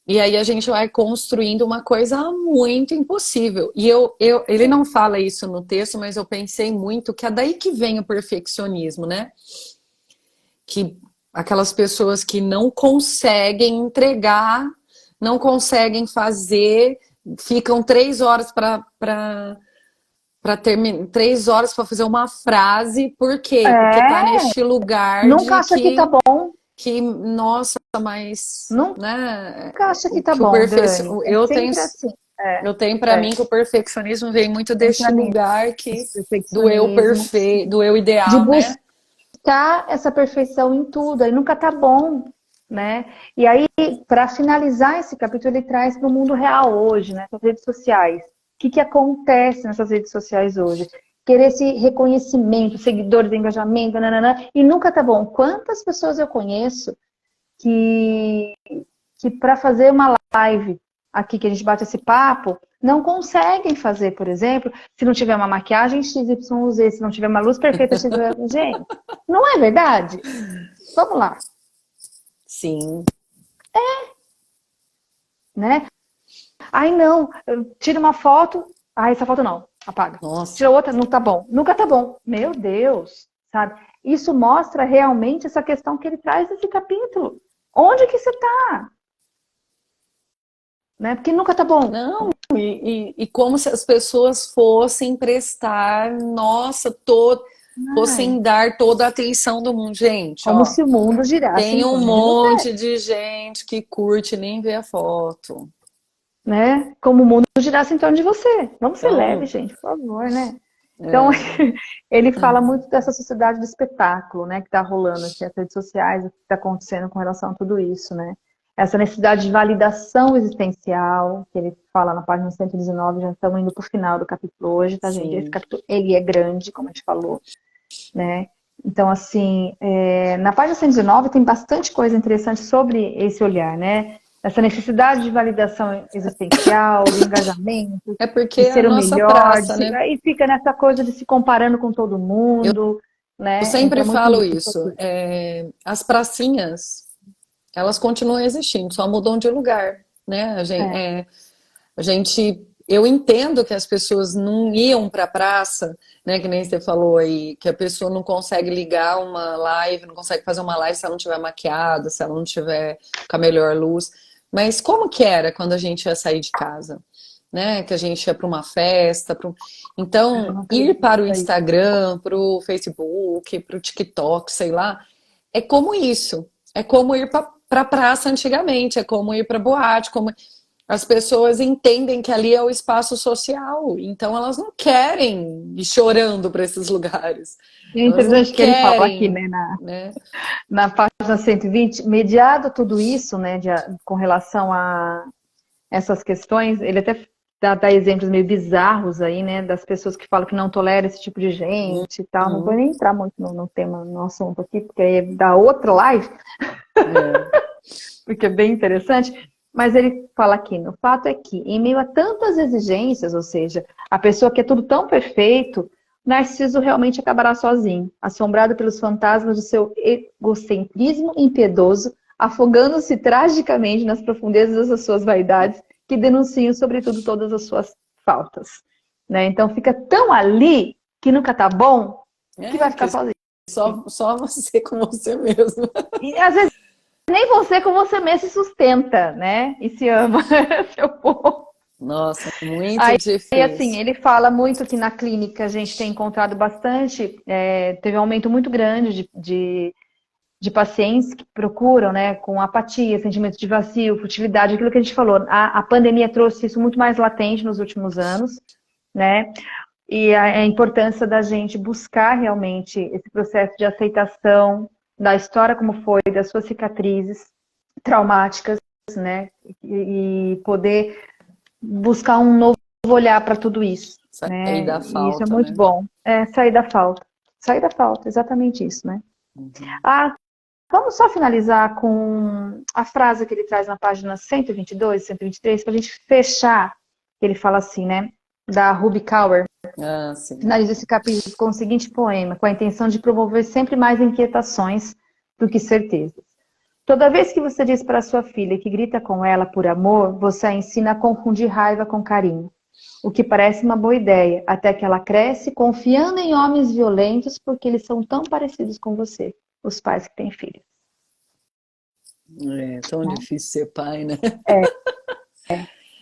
Speaker 1: E aí a gente vai construindo uma coisa muito impossível. E ele não fala isso no texto, mas eu pensei muito que é daí que vem o perfeccionismo, né? Que aquelas pessoas que não conseguem entregar, não conseguem fazer, ficam 3 horas para terminar, 3 horas para fazer uma frase, por quê? Porque tá
Speaker 2: É,
Speaker 1: neste lugar
Speaker 2: nunca
Speaker 1: de
Speaker 2: acha que tá bom,
Speaker 1: nossa, mas,
Speaker 2: nunca
Speaker 1: né,
Speaker 2: acha que
Speaker 1: o
Speaker 2: tá
Speaker 1: que o
Speaker 2: bom, Dani.
Speaker 1: perfeccionismo,
Speaker 2: É sempre assim.
Speaker 1: eu tenho para
Speaker 2: É,
Speaker 1: mim que o perfeccionismo vem muito deste
Speaker 2: entra nisso,
Speaker 1: lugar
Speaker 2: esse
Speaker 1: que do eu
Speaker 2: perfeccionismo,
Speaker 1: perfeito, do eu
Speaker 2: de
Speaker 1: ideal, né?
Speaker 2: buscar essa perfeição em tudo, aí nunca tá bom, né? E aí, para finalizar esse capítulo, ele traz para o mundo real hoje, né? As redes sociais. O que que acontece nessas redes sociais hoje? Querer esse reconhecimento, seguidores, engajamento, nananã, e nunca tá bom. Quantas pessoas eu conheço que, que para fazer uma live aqui, que a gente bate esse papo, não conseguem fazer, por exemplo, se não tiver uma maquiagem XYZ, se não tiver uma luz perfeita XYZ. Gente, não é verdade? Vamos lá,
Speaker 1: Sim.
Speaker 2: né? Ai, não, tira uma foto, essa foto não, apaga.
Speaker 1: Nossa.
Speaker 2: Tira outra, não tá bom. Nunca tá bom. Meu Deus, sabe? Isso mostra realmente essa questão que ele traz nesse capítulo. Onde que você tá? Né? Porque nunca tá bom.
Speaker 1: Não, e como se as pessoas fossem prestar, nossa,
Speaker 2: Ai,
Speaker 1: fossem dar toda a atenção do mundo. Gente,
Speaker 2: como
Speaker 1: ó,
Speaker 2: se o mundo girasse
Speaker 1: tem
Speaker 2: em
Speaker 1: um
Speaker 2: torno de você,
Speaker 1: monte de gente que curte e nem vê a foto.
Speaker 2: né? Como o mundo girasse em torno de você. Vamos ser leve,
Speaker 1: Então,
Speaker 2: gente, por favor, né? Então,
Speaker 1: é,
Speaker 2: ele fala muito dessa sociedade do espetáculo, né? Que está rolando aqui, as redes sociais, o que está acontecendo com relação a tudo isso, né? Essa necessidade de validação existencial, que ele fala na página 119, já estamos indo para o final do capítulo hoje, tá, gente? Esse
Speaker 1: sim.
Speaker 2: capítulo, ele é grande, como a gente falou, né? Então, assim, na página 119 tem bastante coisa interessante sobre esse olhar, né? Essa necessidade de validação existencial, do engajamento,
Speaker 1: É
Speaker 2: de
Speaker 1: porque é a
Speaker 2: ser o
Speaker 1: nossa
Speaker 2: melhor,
Speaker 1: praça, né?
Speaker 2: aí fica nessa coisa de se comparando com todo
Speaker 1: Eu
Speaker 2: mundo, né?
Speaker 1: sempre
Speaker 2: Entra muito
Speaker 1: falo
Speaker 2: nisso
Speaker 1: isso.
Speaker 2: aqui.
Speaker 1: As pracinhas, elas continuam existindo, só mudam de lugar, né?
Speaker 2: É,
Speaker 1: Eu entendo que as pessoas não iam para a praça, né? Que nem você falou aí, que a pessoa não consegue ligar uma live, não consegue fazer uma live se ela não tiver maquiada, se ela não tiver com a melhor luz. Mas como que era quando a gente ia sair de casa? Né? Que a gente ia para uma festa.
Speaker 2: eu
Speaker 1: Então,
Speaker 2: não
Speaker 1: ir
Speaker 2: acredito
Speaker 1: para o
Speaker 2: nisso aí.
Speaker 1: Instagram, para o Facebook, para o TikTok, sei lá, é como isso. É como ir para a praça antigamente, é como ir para boate, como as pessoas entendem que ali é o espaço social, então elas não querem ir chorando para esses lugares.
Speaker 2: E é
Speaker 1: Elas não
Speaker 2: interessante que ele fala aqui,
Speaker 1: querem,
Speaker 2: né,
Speaker 1: né?
Speaker 2: na página 120, mediado tudo isso, né, com relação a essas questões, ele até dá exemplos meio bizarros aí, né, das pessoas que falam que não toleram esse tipo de gente e tal. Não vou
Speaker 1: Uhum,
Speaker 2: nem entrar muito no tema, no assunto aqui, porque aí é da outra live,
Speaker 1: é.
Speaker 2: porque é bem interessante. Mas ele fala aqui, no fato é que, em meio a tantas exigências, ou seja, a pessoa quer tudo tão perfeito, Narciso realmente acabará sozinho, assombrado pelos fantasmas do seu egocentrismo impiedoso, afogando-se tragicamente nas profundezas das suas vaidades, que denunciam, sobretudo, todas as suas faltas. Né? Então fica tão ali que nunca tá bom que vai ficar
Speaker 1: Que
Speaker 2: sozinho.
Speaker 1: só você com você mesmo.
Speaker 2: E às vezes nem você com você mesmo se sustenta, né? E se ama. Seu povo.
Speaker 1: Nossa, muito
Speaker 2: Aí, assim,
Speaker 1: difícil.
Speaker 2: ele fala muito que na clínica a gente tem encontrado bastante, teve um aumento muito grande de pacientes que procuram, né, com apatia, sentimento de vazio, futilidade, aquilo que a gente falou. A pandemia trouxe isso muito mais latente nos últimos anos, né? E a importância da gente buscar realmente esse processo de aceitação da história como foi, das suas cicatrizes traumáticas, né? E poder buscar um novo olhar para tudo isso,
Speaker 1: Sair
Speaker 2: né?
Speaker 1: da
Speaker 2: E isso é
Speaker 1: falta,
Speaker 2: muito
Speaker 1: né?
Speaker 2: bom. É sair da falta. Sair da falta, exatamente isso, né?
Speaker 1: Uhum.
Speaker 2: Ah, vamos só finalizar com a frase que ele traz na página 122, 123, para a gente fechar. Ele fala assim, né? Da Ruby Kaur.
Speaker 1: Ah, sim.
Speaker 2: Finaliza esse capítulo com o seguinte poema, com a intenção de promover sempre mais inquietações do que certezas. Toda vez que você diz para sua filha que grita com ela por amor, você a ensina a confundir raiva com carinho. O que parece uma boa ideia, até que ela cresce confiando em homens violentos porque eles são tão parecidos com você, os pais que têm filhos.
Speaker 1: É tão
Speaker 2: Né?
Speaker 1: difícil ser pai, né?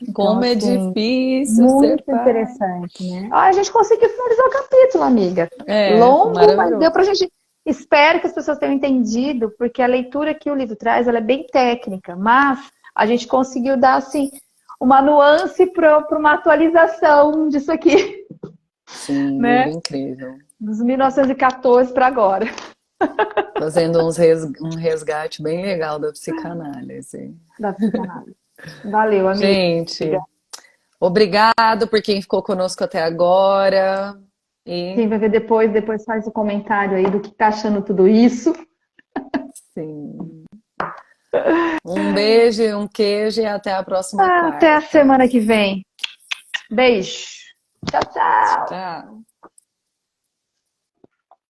Speaker 2: Então,
Speaker 1: Como é
Speaker 2: assim,
Speaker 1: difícil ser
Speaker 2: muito
Speaker 1: pai.
Speaker 2: interessante, né? Ah, a gente conseguiu finalizar o capítulo, amiga.
Speaker 1: É,
Speaker 2: Longo, mas deu
Speaker 1: maravilhoso.
Speaker 2: pra gente. Espero que as pessoas tenham entendido, porque a leitura que o livro traz, ela é bem técnica, mas a gente conseguiu dar, assim, uma nuance para uma atualização disso aqui,
Speaker 1: Sim, livro
Speaker 2: né?
Speaker 1: incrível.
Speaker 2: Dos 1914 para agora.
Speaker 1: Fazendo um resgate bem legal da psicanálise.
Speaker 2: Da psicanálise. Valeu, amiga.
Speaker 1: Gente, obrigado por quem ficou conosco até agora. E
Speaker 2: Quem vai ver depois faz o comentário aí do que tá achando tudo isso.
Speaker 1: sim, um beijo, um queijo e até a próxima
Speaker 2: Até a
Speaker 1: quarta.
Speaker 2: semana que vem. Beijo. Tchau, tchau.
Speaker 1: Tchau.